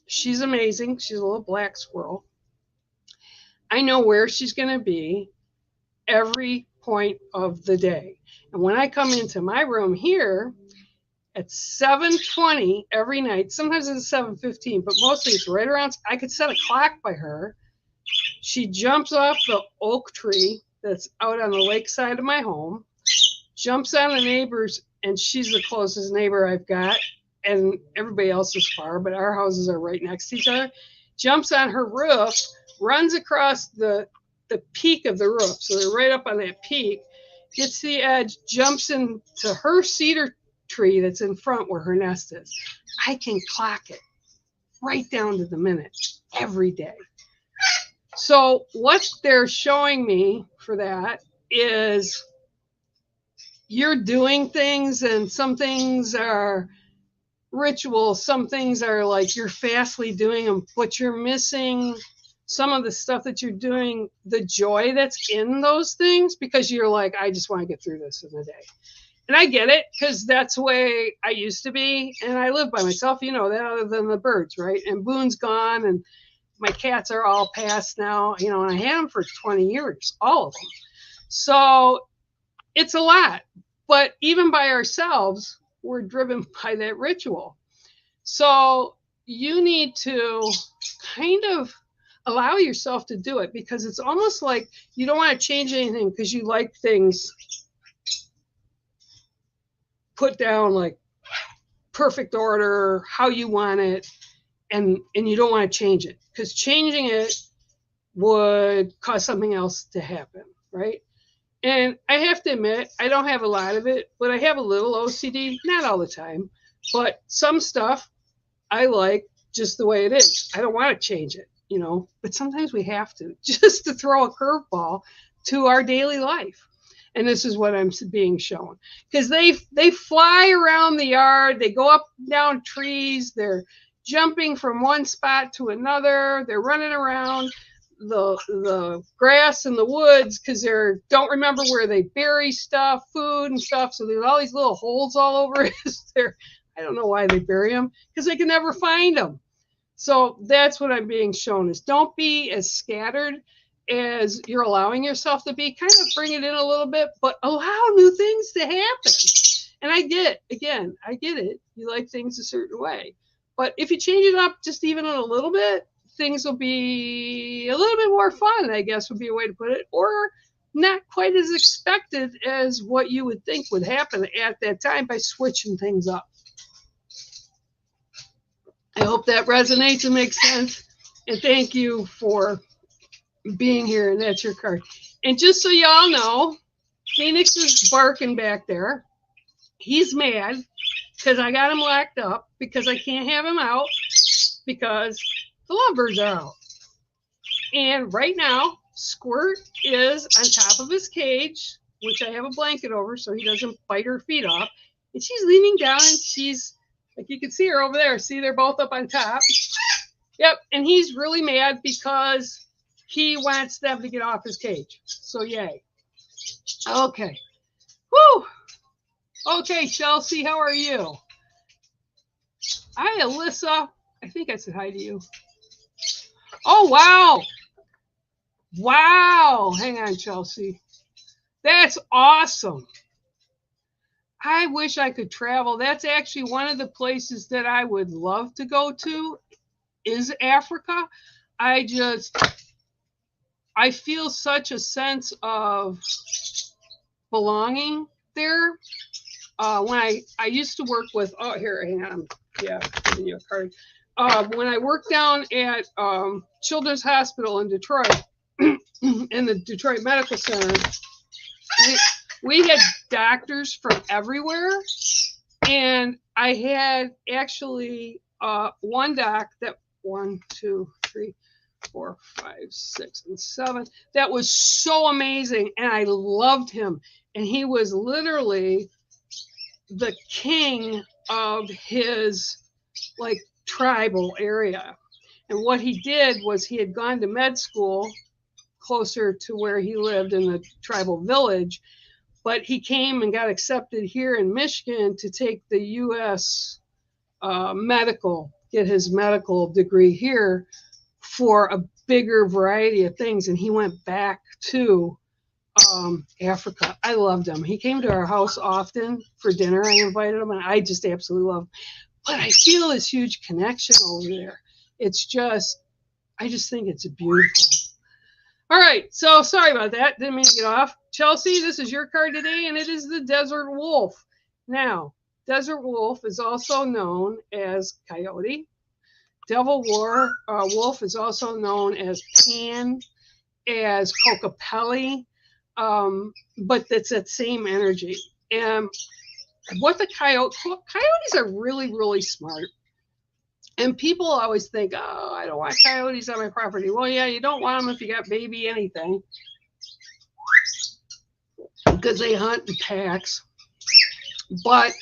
She's amazing. She's a little black squirrel. I know where she's going to be every point of the day. And when I come into my room here at 7:20 every night, sometimes it's 7:15, but mostly it's right around, I could set a clock by her. She jumps off the oak tree that's out on the lake side of my home, jumps on the neighbors, and she's the closest neighbor I've got, and everybody else is far, but our houses are right next to each other, jumps on her roof, runs across the peak of the roof, so they're right up on that peak, gets the edge, jumps into her cedar tree that's in front where her nest is. I can clock it right down to the minute every day. So what they're showing me for that is you're doing things, and some things are ritual, some things are like you're fastly doing them, but you're missing some of the stuff that you're doing, the joy that's in those things, because you're like, I just want to get through this in a day. And I get it, because that's the way I used to be, and I live by myself, you know that, other than the birds, right? And Boone's gone, and my cats are all passed now, you know, and I had them for 20 years, all of them. So it's a lot, but even by ourselves, we're driven by that ritual. So you need to kind of allow yourself to do it, because it's almost like you don't want to change anything because you like things put down like perfect order, how you want it, and you don't want to change it, because changing it would cause something else to happen, right? And I have to admit, I don't have a lot of it, but I have a little OCD, not all the time, but some stuff I like just the way it is. I don't want to change it, you know, but sometimes we have to, just to throw a curveball to our daily life. And this is what I'm being shown, because they fly around the yard, they go up and down trees, they're jumping from one spot to another, they're running around the grass in the woods because they don't remember where they bury stuff, food and stuff, so there's all these little holes all over it. I don't know why they bury them, because they can never find them. So that's what I'm being shown, is don't be as scattered as you're allowing yourself to be. Kind of bring it in a little bit, but allow new things to happen. And I get it. You like things a certain way. But if you change it up just even a little bit, things will be a little bit more fun, I guess would be a way to put it, or not quite as expected as what you would think would happen at that time by switching things up. I hope that resonates and makes sense. And thank you for being here, and that's your card. And just so y'all know, Phoenix is barking back there. He's mad because I got him locked up because I can't have him out because the lovebirds are out. And right now, Squirt is on top of his cage, which I have a blanket over so he doesn't bite her feet off. And she's leaning down, and she's, like you can see her over there. See, they're both up on top. Yep, and he's really mad because he wants them to get off his cage. So yay. Okay. Whew. Okay, Chelsea, how are you? Hi, Alyssa. I think I said hi to you. Oh, wow. Wow. Hang on, Chelsea. That's awesome. I wish I could travel. That's actually one of the places that I would love to go to is Africa. I feel such a sense of belonging there. When I used to work with, oh, here, hang on. Yeah, I'm giving you a card. When I worked down at Children's Hospital in Detroit, in the Detroit Medical Center, we had doctors from everywhere. And I had actually one doc that 1, 2, 3, 4, 5, 6, and 7. That was so amazing. And I loved him. And he was literally the king of his like tribal area. And what he did was he had gone to med school closer to where he lived in the tribal village, but he came and got accepted here in Michigan to take the U.S. Get his medical degree here for a bigger variety of things. And he went back to Africa. I loved him. He came to our house often for dinner. I invited him, and I just absolutely love him. But I feel this huge connection over there. It's just, I just think it's beautiful. All right, so sorry about that. Didn't mean to get off. Chelsea, this is your card today, and it is the Desert Wolf. Now, Desert Wolf is also known as Coyote. Devil Wolf is also known as Pan, as Kokopelli, but it's that same energy. And what the coyotes are really, really smart. And people always think, oh, I don't want coyotes on my property. Well, yeah, you don't want them if you got baby anything, because they hunt in packs. But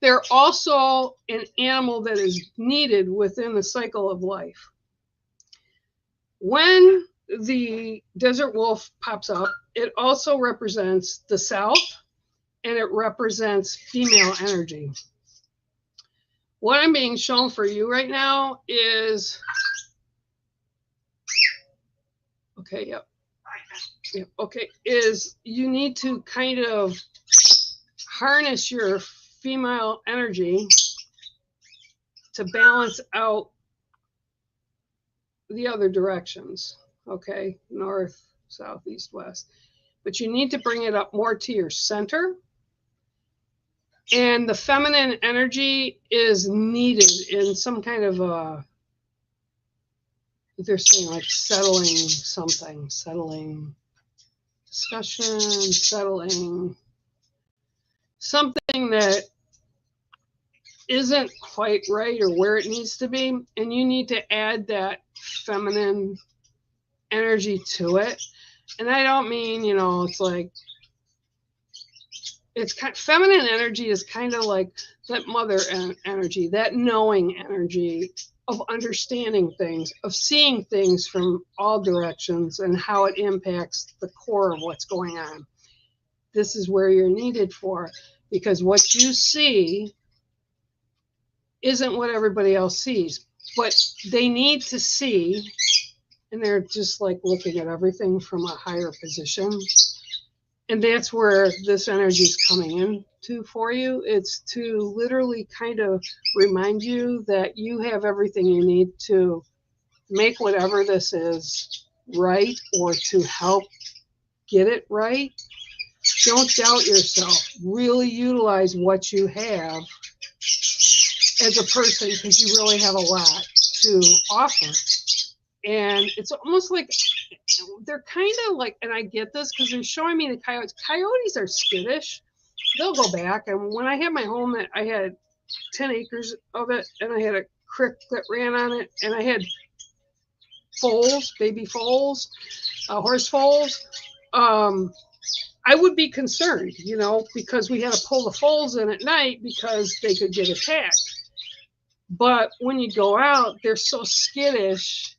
they're also an animal that is needed within the cycle of life. When the desert wolf pops up, it also represents the South, and it represents female energy. What I'm being shown for you right now is, okay, yep, okay, is you need to kind of harness your female energy to balance out the other directions, okay, north, south, east, west. But you need to bring it up more to your center. And the feminine energy is needed in some kind of they're saying like settling something, settling discussion, settling something that isn't quite right or where it needs to be. And you need to add that feminine energy to it. And I don't mean, it's like, it's kind of, feminine energy is kind of like that mother energy, that knowing energy of understanding things, of seeing things from all directions and how it impacts the core of what's going on. This is where you're needed for, because what you see isn't what everybody else sees, but they need to see, and they're just like looking at everything from a higher position. And that's where this energy is coming into for you. It's to literally kind of remind you that you have everything you need to make whatever this is right, or to help get it right. Don't doubt yourself. Really utilize what you have as a person, because you really have a lot to offer. And it's almost like they're kind of like, and I get this because they're showing me the coyotes. Coyotes are skittish. They'll go back. And when I had my home, that I had 10 acres of it, and I had a creek that ran on it, and I had foals, baby foals, horse foals. I would be concerned, because we had to pull the foals in at night because they could get attacked. But when you go out, they're so skittish,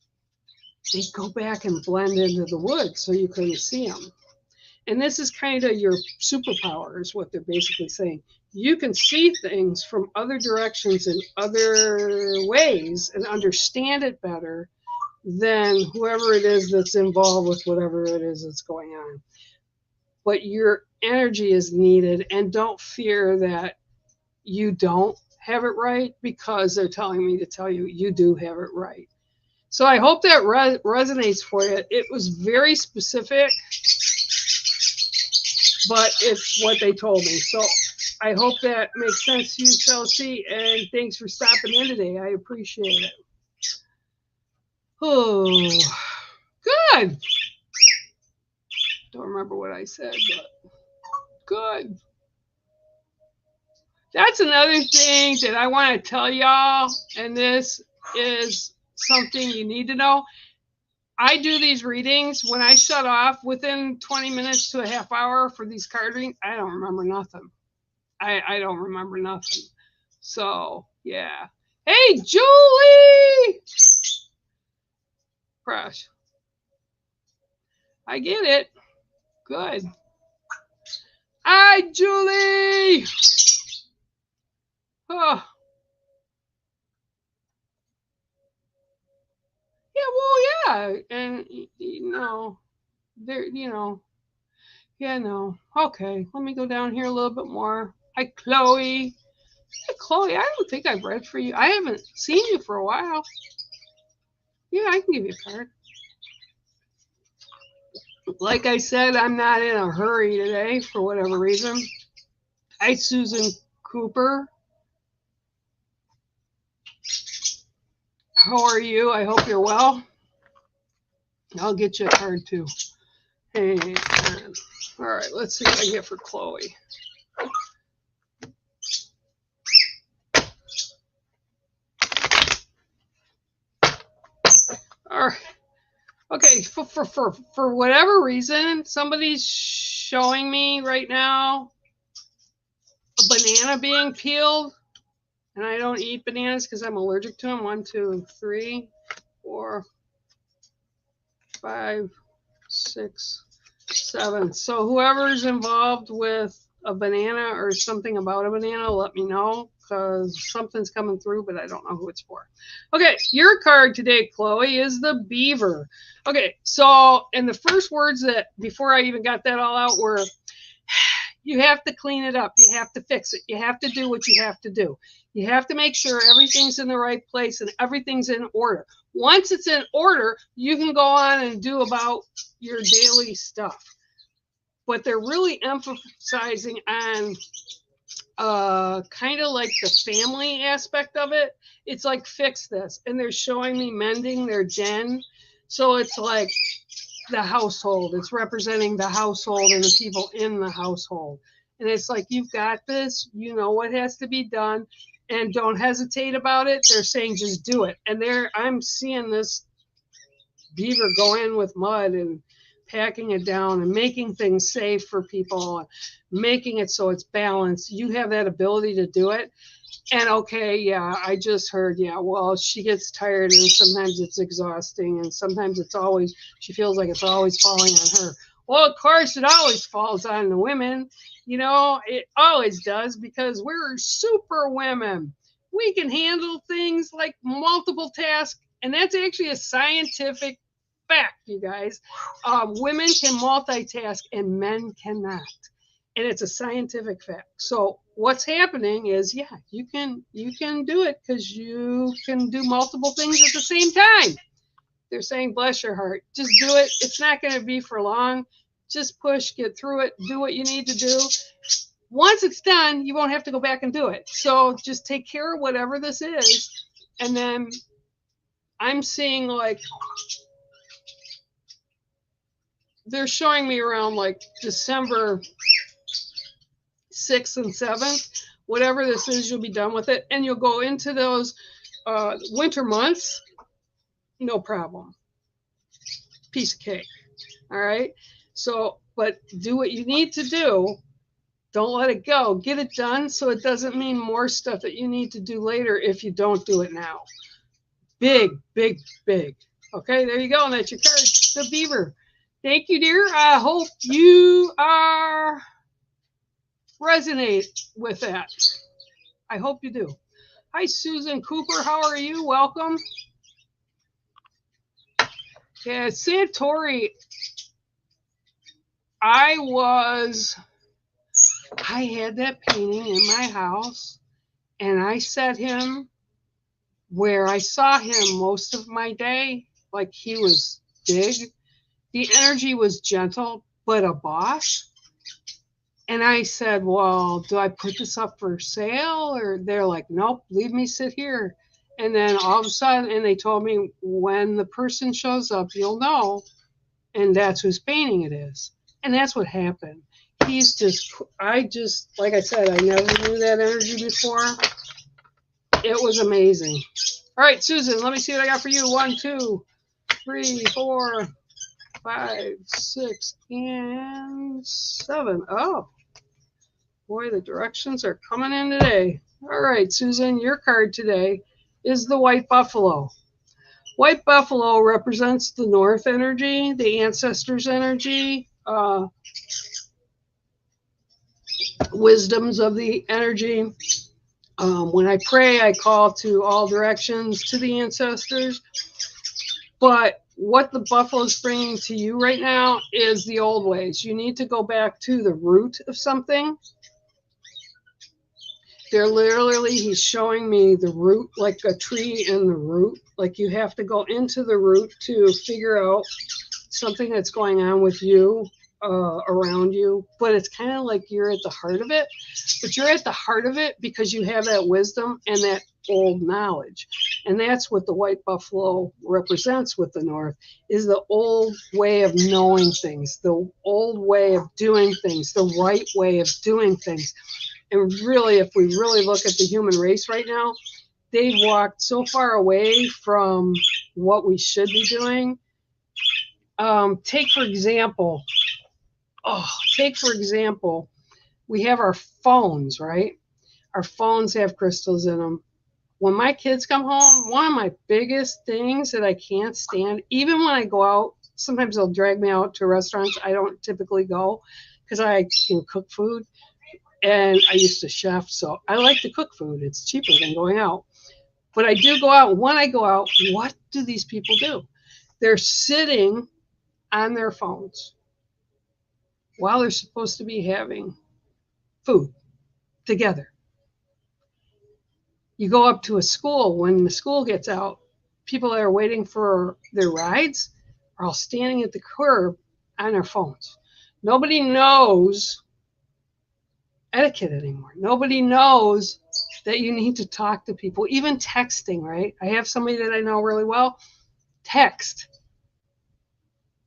they go back and blend into the woods so you couldn't see them. And this is kind of your superpower, is what they're basically saying. You can see things from other directions and other ways and understand it better than whoever it is that's involved with whatever it is that's going on. But your energy is needed, and don't fear that you don't have it right, because they're telling me to tell you you do have it right. So I hope that resonates for you. It was very specific, but it's what they told me. So I hope that makes sense to you, Chelsea, and thanks for stopping in today. I appreciate it. Oh, good. Don't remember what I said, but good. That's another thing that I want to tell y'all, and this is something you need to know. I do these readings. When I shut off within 20 minutes to a half hour for these card readings, I don't remember nothing. I don't remember nothing. So, yeah. Hey, Julie! Crush. I get it. Good. Hi, Julie! Oh. Yeah, well, yeah. And, there, yeah, no. Okay, let me go down here a little bit more. Hi, Chloe. Hey, Chloe, I don't think I've read for you. I haven't seen you for a while. Yeah, I can give you a card. Like I said, I'm not in a hurry today for whatever reason. Hi, Susan Cooper. How are you? I hope you're well. I'll get you a card too. Hey, all right, let's see what I get for Chloe. All right. Okay, for whatever reason, somebody's showing me right now a banana being peeled, and I don't eat bananas because I'm allergic to them. 1, 2, 3, 4, 5, 6, 7. So whoever's involved with a banana or something about a banana, let me know, because something's coming through, but I don't know who it's for. Okay, your card today, Chloe, is the beaver. Okay, so, and the first words that, before I even got that all out, were, you have to clean it up. You have to fix it. You have to do what you have to do. You have to make sure everything's in the right place and everything's in order. Once it's in order, you can go on and do about your daily stuff. But they're really emphasizing on kind of like the family aspect of it. It's like, fix this. And they're showing me mending their den. So it's like the household. It's representing the household and the people in the household. And it's like, you've got this. You know what has to be done. And don't hesitate about it. They're saying just do it. And I'm seeing this beaver go in with mud and packing it down and making things safe for people, and making it so it's balanced. You have that ability to do it. And okay, yeah, I just heard, yeah, well, she gets tired and sometimes it's exhausting and sometimes she feels like it's always falling on her. Well, of course, it always falls on the women. It always does, because we're super women. We can handle things like multiple tasks, and that's actually a scientific fact, you guys. Women can multitask and men cannot, and it's a scientific fact. So what's happening is, yeah, you can do it because you can do multiple things at the same time. They're saying, bless your heart, just do it. It's not going to be for long. Just push, get through it, do what you need to do. Once it's done, you won't have to go back and do it. So just take care of whatever this is. And then I'm seeing like they're showing me around like December 6th and 7th. Whatever this is, you'll be done with it. And you'll go into those winter months, no problem. Piece of cake. All right. So, but do what you need to do. Don't let it go. Get it done so it doesn't mean more stuff that you need to do later if you don't do it now. Big, big, big. Okay, there you go. And that's your card, the beaver. Thank you, dear. I hope you are resonate with that. I hope you do. Hi, Susan Cooper. How are you? Welcome. Yeah, Santori. I had that painting in my house, and I set him where I saw him most of my day. Like he was big. The energy was gentle, but a boss. And I said, well, do I put this up for sale? Or they're like, nope, leave me sit here. And then all of a sudden, and they told me when the person shows up, you'll know. And that's whose painting it is. And that's what happened. He's just, like I said, I never knew that energy before. It was amazing. All right, Susan, let me see what I got for you. 1, 2, 3, 4, 5, 6, and 7. Oh, boy, the directions are coming in today. All right, Susan, your card today is the White Buffalo. White Buffalo represents the North energy, the ancestors' energy, wisdoms of the energy. When I pray, I call to all directions to the ancestors. But what the buffalo is bringing to you right now is the old ways. You need to go back to the root of something. They're literally, he's showing me the root, like a tree in the root. Like you have to go into the root to figure out something that's going on with you, around you. But it's kind of like you're at the heart of it. But you're at the heart of it because you have that wisdom and that old knowledge. And that's what the White Buffalo represents with the North, is the old way of knowing things, the old way of doing things, the right way of doing things. And really, if we really look at the human race right now, they've walked so far away from what we should be doing. Take for example, we have our phones, right? Our phones have crystals in them. When my kids come home, one of my biggest things that I can't stand, even when I go out, sometimes they'll drag me out to restaurants. I don't typically go because I can cook food. And I used to chef, so I like to cook food. It's cheaper than going out. But I do go out. When I go out, what do these people do? They're sitting on their phones while they're supposed to be having food together. You go up to a school, when the school gets out, people that are waiting for their rides are all standing at the curb on their phones. Nobody knows etiquette anymore. Nobody knows that you need to talk to people, even texting, right? I have somebody that I know really well. Text.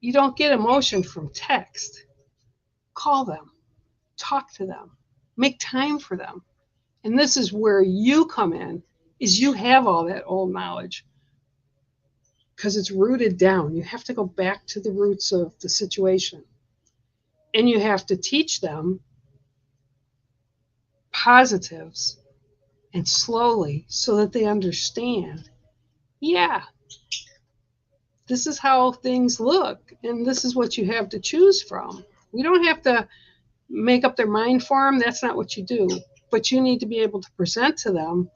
You don't get emotion from text. Call them, talk to them, make time for them. And this is where you come in, is you have all that old knowledge because it's rooted down. You have to go back to the roots of the situation. And you have to teach them positives and slowly so that they understand, yeah, this is how things look and this is what you have to choose from. We don't have to make up their mind for them. That's not what you do. But you need to be able to present to them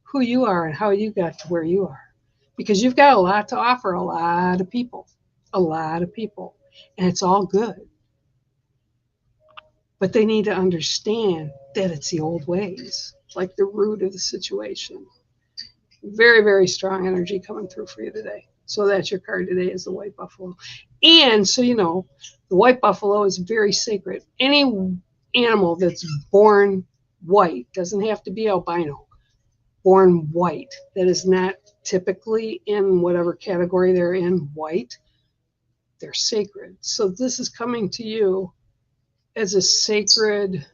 who you are and how you got to where you are. Because you've got a lot to offer a lot of people. And it's all good. But they need to understand that it's the old ways, like the root of the situation. Very, very strong energy coming through for you today. So that's your card today, is the White Buffalo. And so you know, the White Buffalo is very sacred. Any animal that's born white, doesn't have to be albino, born white, that is not typically in whatever category they're in, white, they're sacred. So this is coming to you as a sacred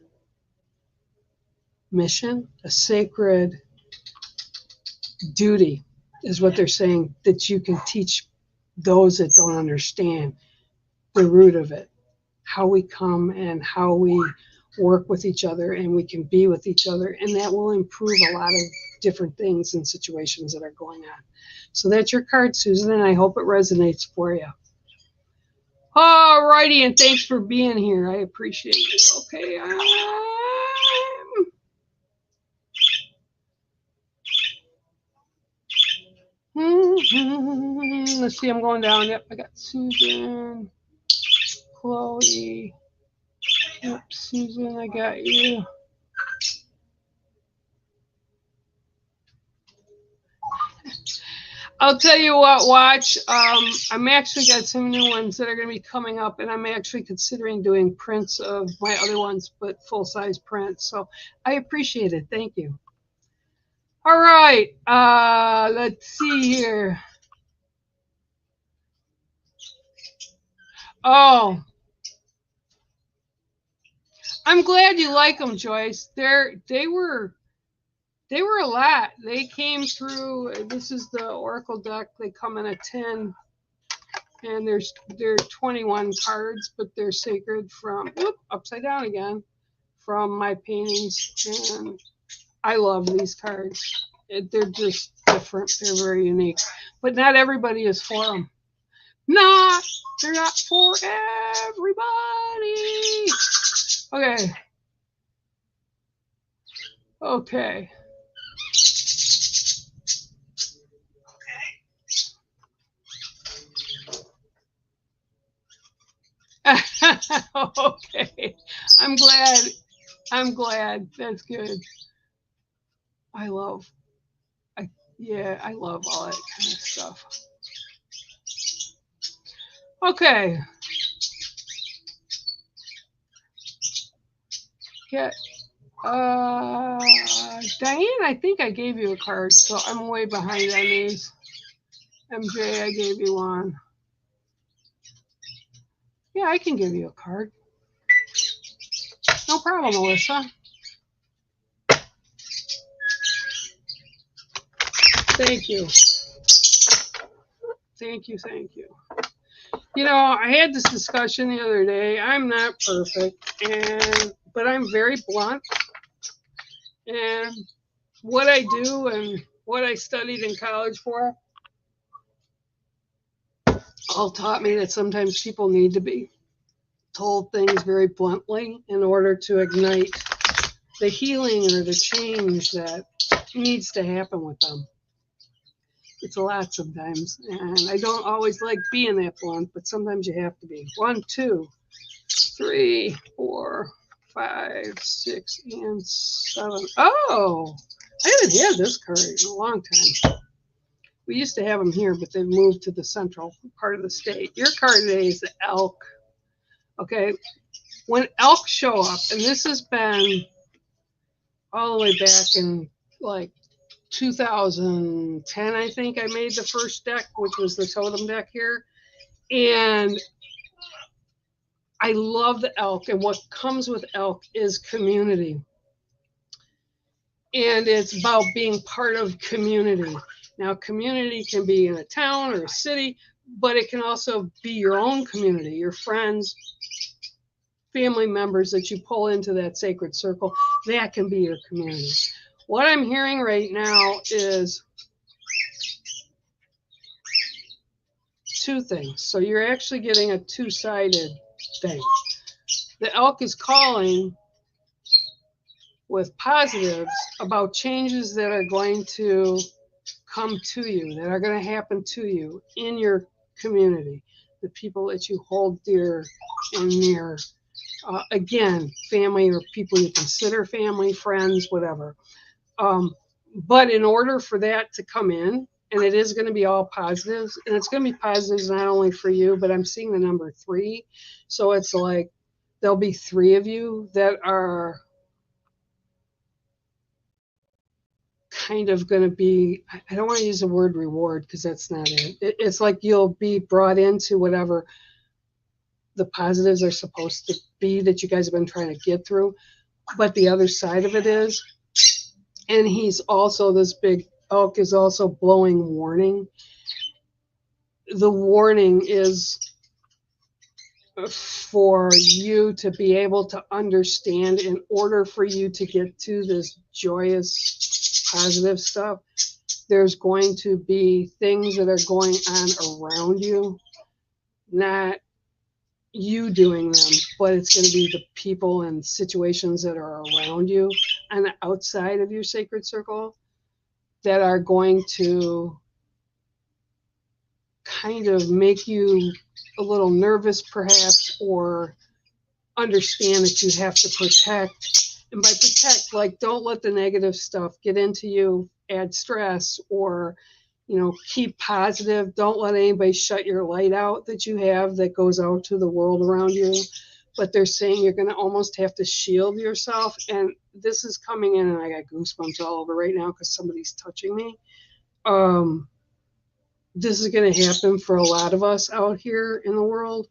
mission, a sacred duty, is what they're saying, that you can teach those that don't understand the root of it, how we come and how we work with each other, and we can be with each other, and that will improve a lot of different things and situations that are going on. So that's your card, Susan, and I hope it resonates for you. All righty, and thanks for being here. I appreciate you. Okay, let's see, I'm going down. Yep, I got Susan, Chloe. Yep, Susan, I got you. I'll tell you what, watch. I'm actually got some new ones that are going to be coming up, and I'm actually considering doing prints of my other ones, but full-size prints. So I appreciate it. Thank you. All right. Let's see here. Oh, I'm glad you like them, Joyce. They were a lot. They came through. This is the Oracle deck. They come in a tin, and there are 21 cards, but they're sacred from upside down again, from my paintings, and I love these cards. They're just different. They're very unique, but not everybody is for them. They're not for everybody. Okay. Okay. Okay. I'm glad. That's good. I love all that kind of stuff. Okay. Yeah. Diane, I think I gave you a card, so I'm way behind on these. MJ, I gave you one. Yeah, I can give you a card. No problem, Melissa. Thank you. Thank you. You know, I had this discussion the other day. I'm not perfect, but I'm very blunt. And what I do and what I studied in college for all taught me that sometimes people need to be told things very bluntly in order to ignite the healing or the change that needs to happen with them. It's a lot sometimes, and I don't always like being that blunt, but sometimes you have to be. 1, 2, 3, 4, 5, 6, and 7. Oh, I haven't had this card in a long time. We used to have them here, but they've moved to the central part of the state. Your card today is the elk. Okay, when elk show up, and this has been all the way back in like 2010, I think I made the first deck, which was the totem deck here. And I love the elk, and what comes with elk is community. And it's about being part of community. Now, community can be in a town or a city, but it can also be your own community, your friends, family members that you pull into that sacred circle. That can be your community. What I'm hearing right now is two things. So you're actually getting a two-sided thing. The elk is calling with positives about changes that are going to come to you, that are going to happen to you in your community, the people that you hold dear and near. Again, family or people you consider family, friends, whatever. But in order for that to come in, and it is going to be all positives, and it's going to be positives not only for you, but I'm seeing the number 3. So it's like there'll be 3 of you that are kind of going to be, I don't want to use the word reward because that's not it. It's like you'll be brought into whatever the positives are supposed to be that you guys have been trying to get through. But the other side of it is, and he's also, this big elk is also blowing warning. The warning is for you to be able to understand, in order for you to get to this joyous, positive stuff, there's going to be things that are going on around you, not you doing them, but it's going to be the people and situations that are around you on the outside of your sacred circle that are going to kind of make you a little nervous, perhaps, or understand that you have to protect. And by protect, like, don't let the negative stuff get into you, add stress, or, you know, keep positive. Don't let anybody shut your light out that you have that goes out to the world around you. But they're saying you're going to almost have to shield yourself. And this is coming in, and I got goosebumps all over right now because somebody's touching me. This is going to happen for a lot of us out here in the world,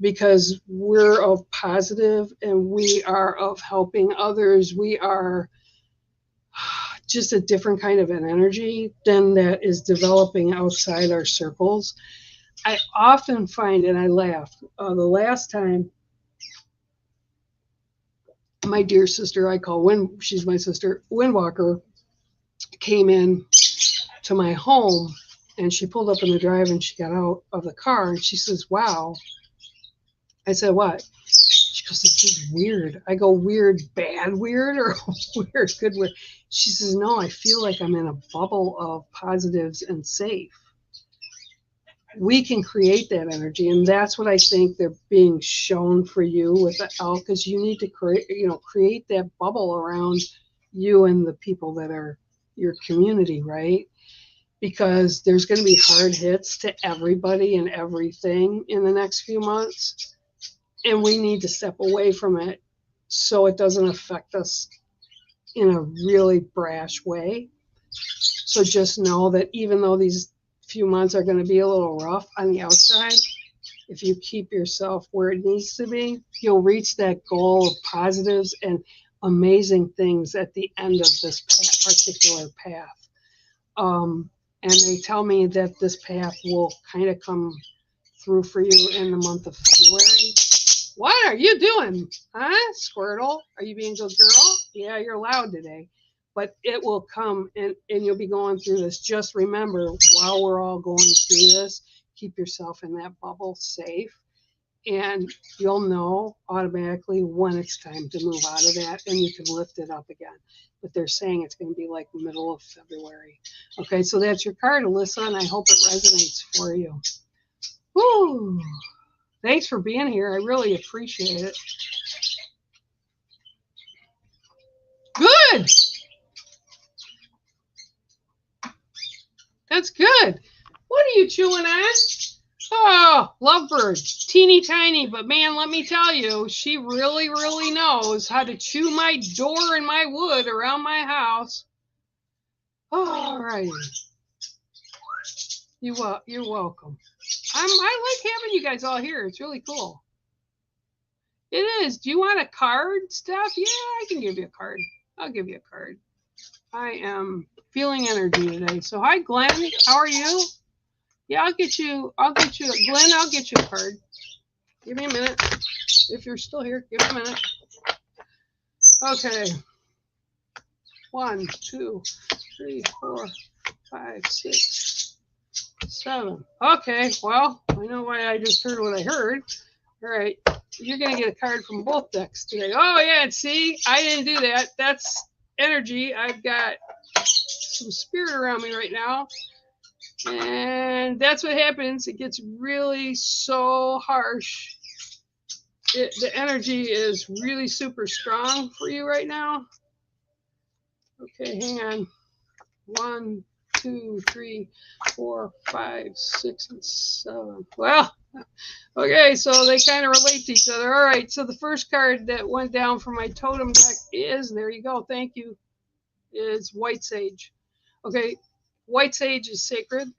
because we're of positive and we are of helping others. We are just a different kind of an energy than that is developing outside our circles. I often find, and I laugh, the last time my dear sister, I call she's my sister, Windwalker, came in to my home, and she pulled up in the drive and she got out of the car and she says, "Wow." I said, "What?" She goes, "This is weird." I go, "Weird, bad weird, or weird, good weird?" She says, "No, I feel like I'm in a bubble of positives and safe." We can create that energy, and that's what I think they're being shown for you with the elk, is you need to create that bubble around you and the people that are your community, right? Because there's going to be hard hits to everybody and everything in the next few months. And we need to step away from it so it doesn't affect us in a really brash way. So just know that even though these few months are going to be a little rough on the outside, if you keep yourself where it needs to be, you'll reach that goal of positives and amazing things at the end of this particular path. And they tell me that this path will kind of come through for you in the month of February. What are you doing? Huh, Squirtle? Are you being a good girl? Yeah, you're loud today. But it will come, and you'll be going through this. Just remember, while we're all going through this, keep yourself in that bubble safe. And you'll know automatically when it's time to move out of that, and you can lift it up again. But they're saying it's going to be like middle of February. Okay, so that's your card, Alyssa, and I hope it resonates for you. Woo! Thanks for being here. I really appreciate it. Good! That's good. What are you chewing on? Oh, lovebird. Teeny tiny, but man, let me tell you, she really, really knows how to chew my door and my wood around my house. All righty. You're welcome. I like having you guys all here. It's really cool. It is. Do you want a card, Steph? Yeah, I can give you a card. I'll give you a card. I am feeling energy today. So hi, Glenn. How are you? Yeah, I'll get you, Glenn, I'll get you a card. Give me a minute. If you're still here, give me a minute. Okay. 1, 2, 3, 4, 5, 6, 7. Okay, well, I know why I just heard what I heard. All right. You're going to get a card from both decks today. Oh, yeah, see, I didn't do that. That's energy. I've got some spirit around me right now. And that's what happens. It gets really so harsh. The energy is really super strong for you right now. Okay, hang on. 1, 2, 3, 4, 5, 6, and 7. Well, okay, so they kind of relate to each other. All right, so the first card that went down from my totem deck is, there you go, thank you, is White Sage. Okay, White Sage is sacred.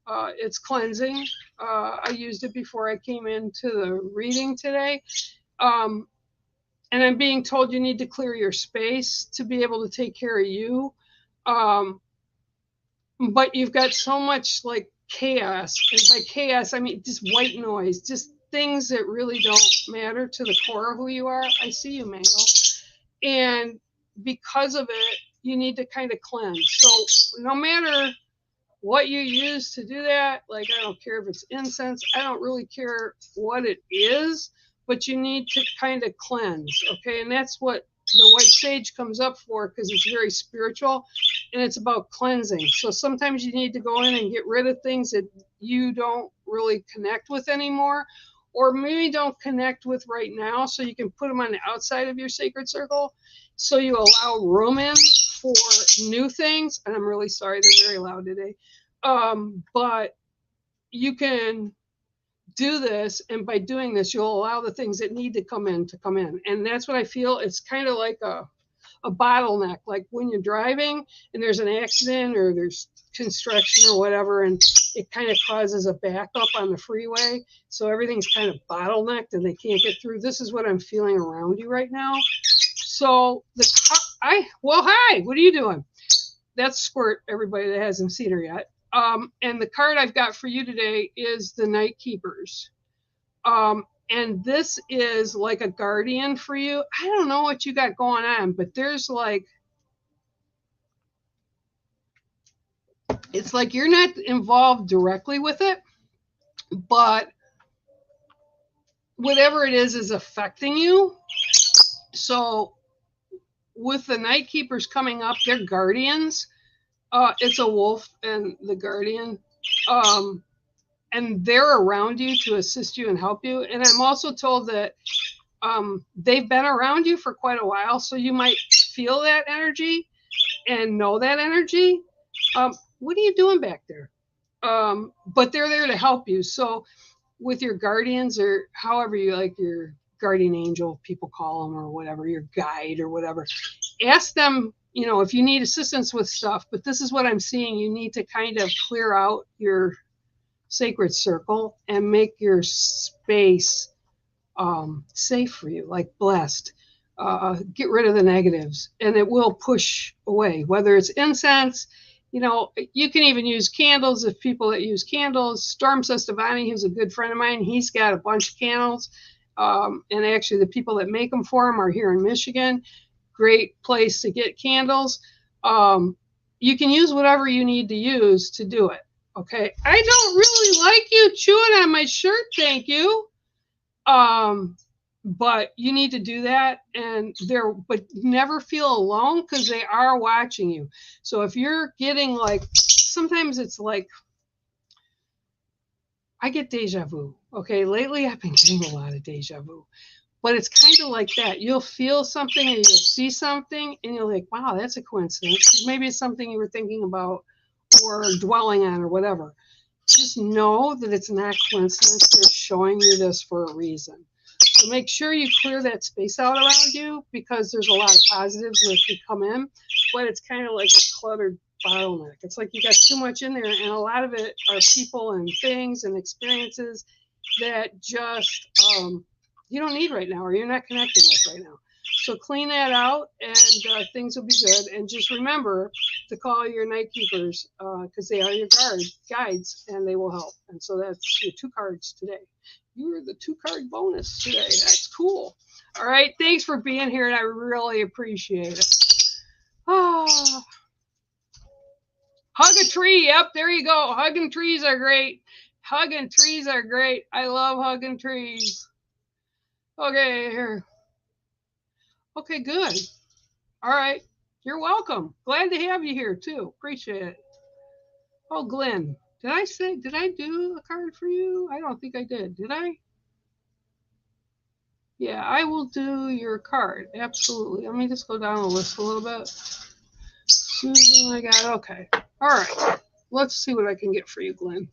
It's cleansing. I used it before I came into the reading today. Um, and I'm being told you need to clear your space to be able to take care of you. Um, but you've got so much like chaos. And by chaos, I mean just white noise, just things that really don't matter to the core of who you are. I see you, Mango. And because of it, you need to kind of cleanse. So no matter what you use to do that, like I don't care if it's incense, I don't really care what it is, but you need to kind of cleanse, okay? And that's what the white sage comes up for, because it's very spiritual and it's about cleansing. So sometimes you need to go in and get rid of things that you don't really connect with anymore, or maybe don't connect with right now, so you can put them on the outside of your sacred circle, so you allow room in for new things. And I'm really sorry, they're very loud today. But you can do this, and by doing this, you'll allow the things that need to come in. And that's what I feel. It's kind of like a bottleneck, like when you're driving and there's an accident or there's construction or whatever, and it kind of causes a backup on the freeway, so everything's kind of bottlenecked and they can't get through. This is what I'm feeling around you right now. So hi, what are you doing? That's Squirt, everybody that hasn't seen her yet. And the card I've got for you today is the Night Keepers. And this is like a guardian for you. I don't know what you got going on, but there's like, it's like you're not involved directly with it, but whatever it is affecting you. So with the Night Keepers coming up, they're guardians. It's a wolf and the guardian. And they're around you to assist you and help you. And I'm also told that they've been around you for quite a while, so you might feel that energy and know that energy. What are you doing back there? But they're there to help you. So with your guardians, or however you like, your guardian angel, people call them, or whatever, your guide or whatever, ask them, if you need assistance with stuff. But this is what I'm seeing. You need to kind of clear out your sacred circle and make your space safe for you, like blessed. Get rid of the negatives, and it will push away, whether it's incense. You can even use candles if people that use candles. Storm Sestavani, who's a good friend of mine, he's got a bunch of candles. And actually, the people that make them for him are here in Michigan. Great place to get candles. You can use whatever you need to use to do it. Okay. I don't really like you chewing on my shirt. Thank you. But you need to do that, but never feel alone, because they are watching you. So if you're getting like, sometimes it's like, I get deja vu. Okay. Lately I've been getting a lot of deja vu, but it's kind of like that. You'll feel something or you'll see something and you're like, wow, that's a coincidence. Maybe it's something you were thinking about or dwelling on or whatever. Just know that it's not coincidence. They're showing you this for a reason. So make sure you clear that space out around you, because there's a lot of positives that could come in, but it's kind of like a cluttered bottleneck. It's like you got too much in there, and a lot of it are people and things and experiences that just you don't need right now, or you're not connecting with right now. So clean that out, and things will be good. And just remember to call your Night Keepers, because they are your guides, and they will help. And so that's your 2 cards today. You were the 2-card bonus today. That's cool. All right. Thanks for being here, and I really appreciate it. Oh. Hug a tree. Yep, there you go. Hugging trees are great. Hugging trees are great. I love hugging trees. Okay, here. Okay, good. All right. You're welcome. Glad to have you here, too. Appreciate it. Oh, Glenn. Did I do a card for you? I don't think I did. Did I? Yeah, I will do your card. Absolutely. Let me just go down the list a little bit. Susan, I got, okay. All right. Let's see what I can get for you, Glenn.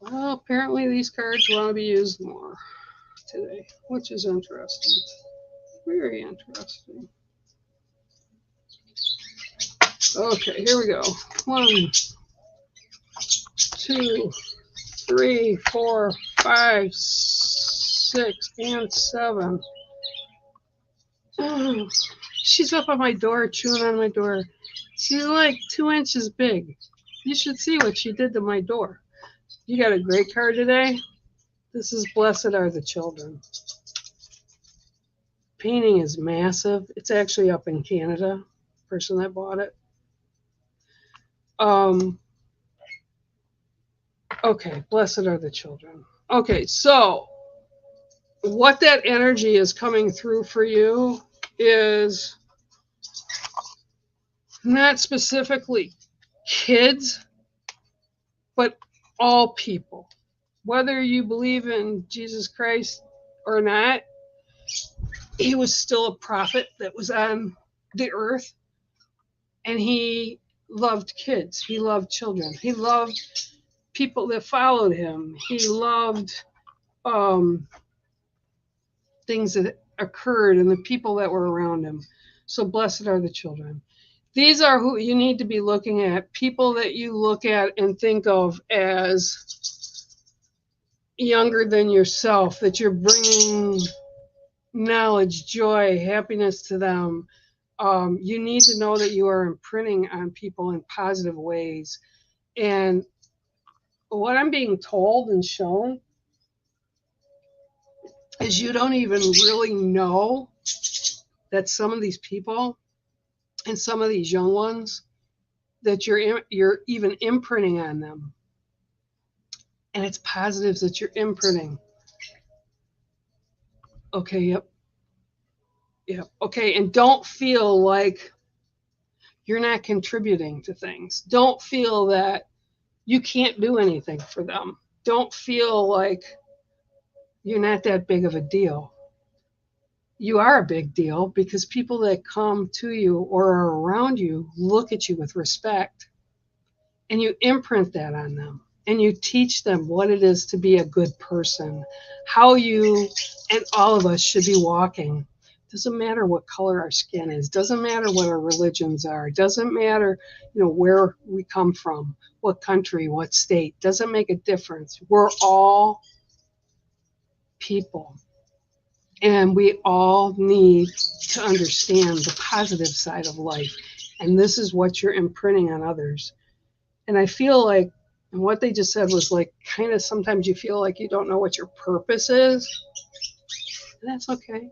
Well, apparently these cards want to be used more today, which is interesting. Very interesting. Okay, here we go. 1, 2, 3, 4, 5, 6, and 7. Oh, she's up on my door, chewing on my door. She's like 2 inches big. You should see what she did to my door. You got a great card today. This is Blessed Are the Children. Painting is massive. It's actually up in Canada. Person that bought it. Okay, blessed are the children. Okay, so what that energy is coming through for you is not specifically kids, but all people. Whether you believe in Jesus Christ or not, he was still a prophet that was on the earth, and he loved kids. He loved children. He loved people that followed him. He loved things that occurred and the people that were around him. So blessed are the children. These are who you need to be looking at, people that you look at and think of as younger than yourself, that you're bringing knowledge, joy, happiness to them. You need to know that you are imprinting on people in positive ways. And what I'm being told and shown is you don't even really know that some of these people and some of these young ones, that you're even imprinting on them. And it's positives that you're imprinting. Okay, yep. Okay, and don't feel like you're not contributing to things. Don't feel that you can't do anything for them. Don't feel like you're not that big of a deal. You are a big deal, because people that come to you or are around you look at you with respect, and you imprint that on them, and you teach them what it is to be a good person, how you and all of us should be walking. Doesn't matter what color our skin is, doesn't matter what our religions are, doesn't matter, where we come from, what country, what state, doesn't make a difference. We're all people. And we all need to understand the positive side of life. And this is what you're imprinting on others. And I feel like, and what they just said was like, kind of sometimes you feel like you don't know what your purpose is. And that's okay.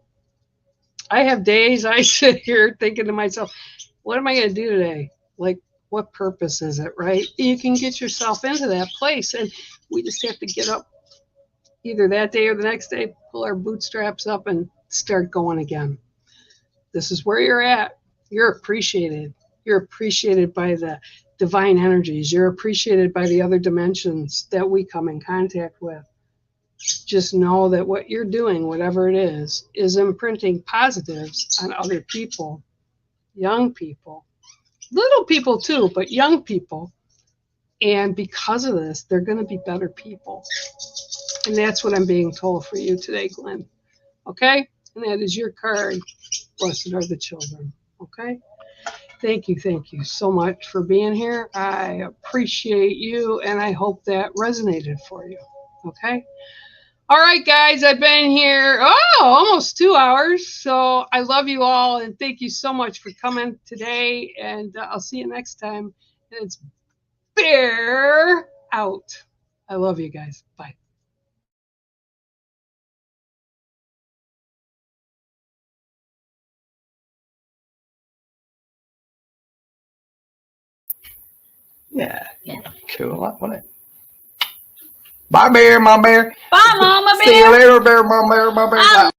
I have days I sit here thinking to myself, what am I going to do today? Like, what purpose is it, right? You can get yourself into that place. And we just have to get up either that day or the next day, pull our bootstraps up and start going again. This is where you're at. You're appreciated. You're appreciated by the divine energies. You're appreciated by the other dimensions that we come in contact with. Just know that what you're doing, whatever it is imprinting positives on other people, young people, little people too, but young people. And because of this, they're going to be better people. And that's what I'm being told for you today, Glenn. Okay? And that is your card. Blessed are the children. Okay? Thank you so much for being here. I appreciate you, and I hope that resonated for you. Okay? All right, guys, I've been here, almost 2 hours. So I love you all, and thank you so much for coming today. And I'll see you next time. And it's Bear out. I love you guys. Bye. Yeah. Cool, wasn't it? Bye, Bear, my bear. Bye, Mama Bear. See you later, Bear, my bear, my bear.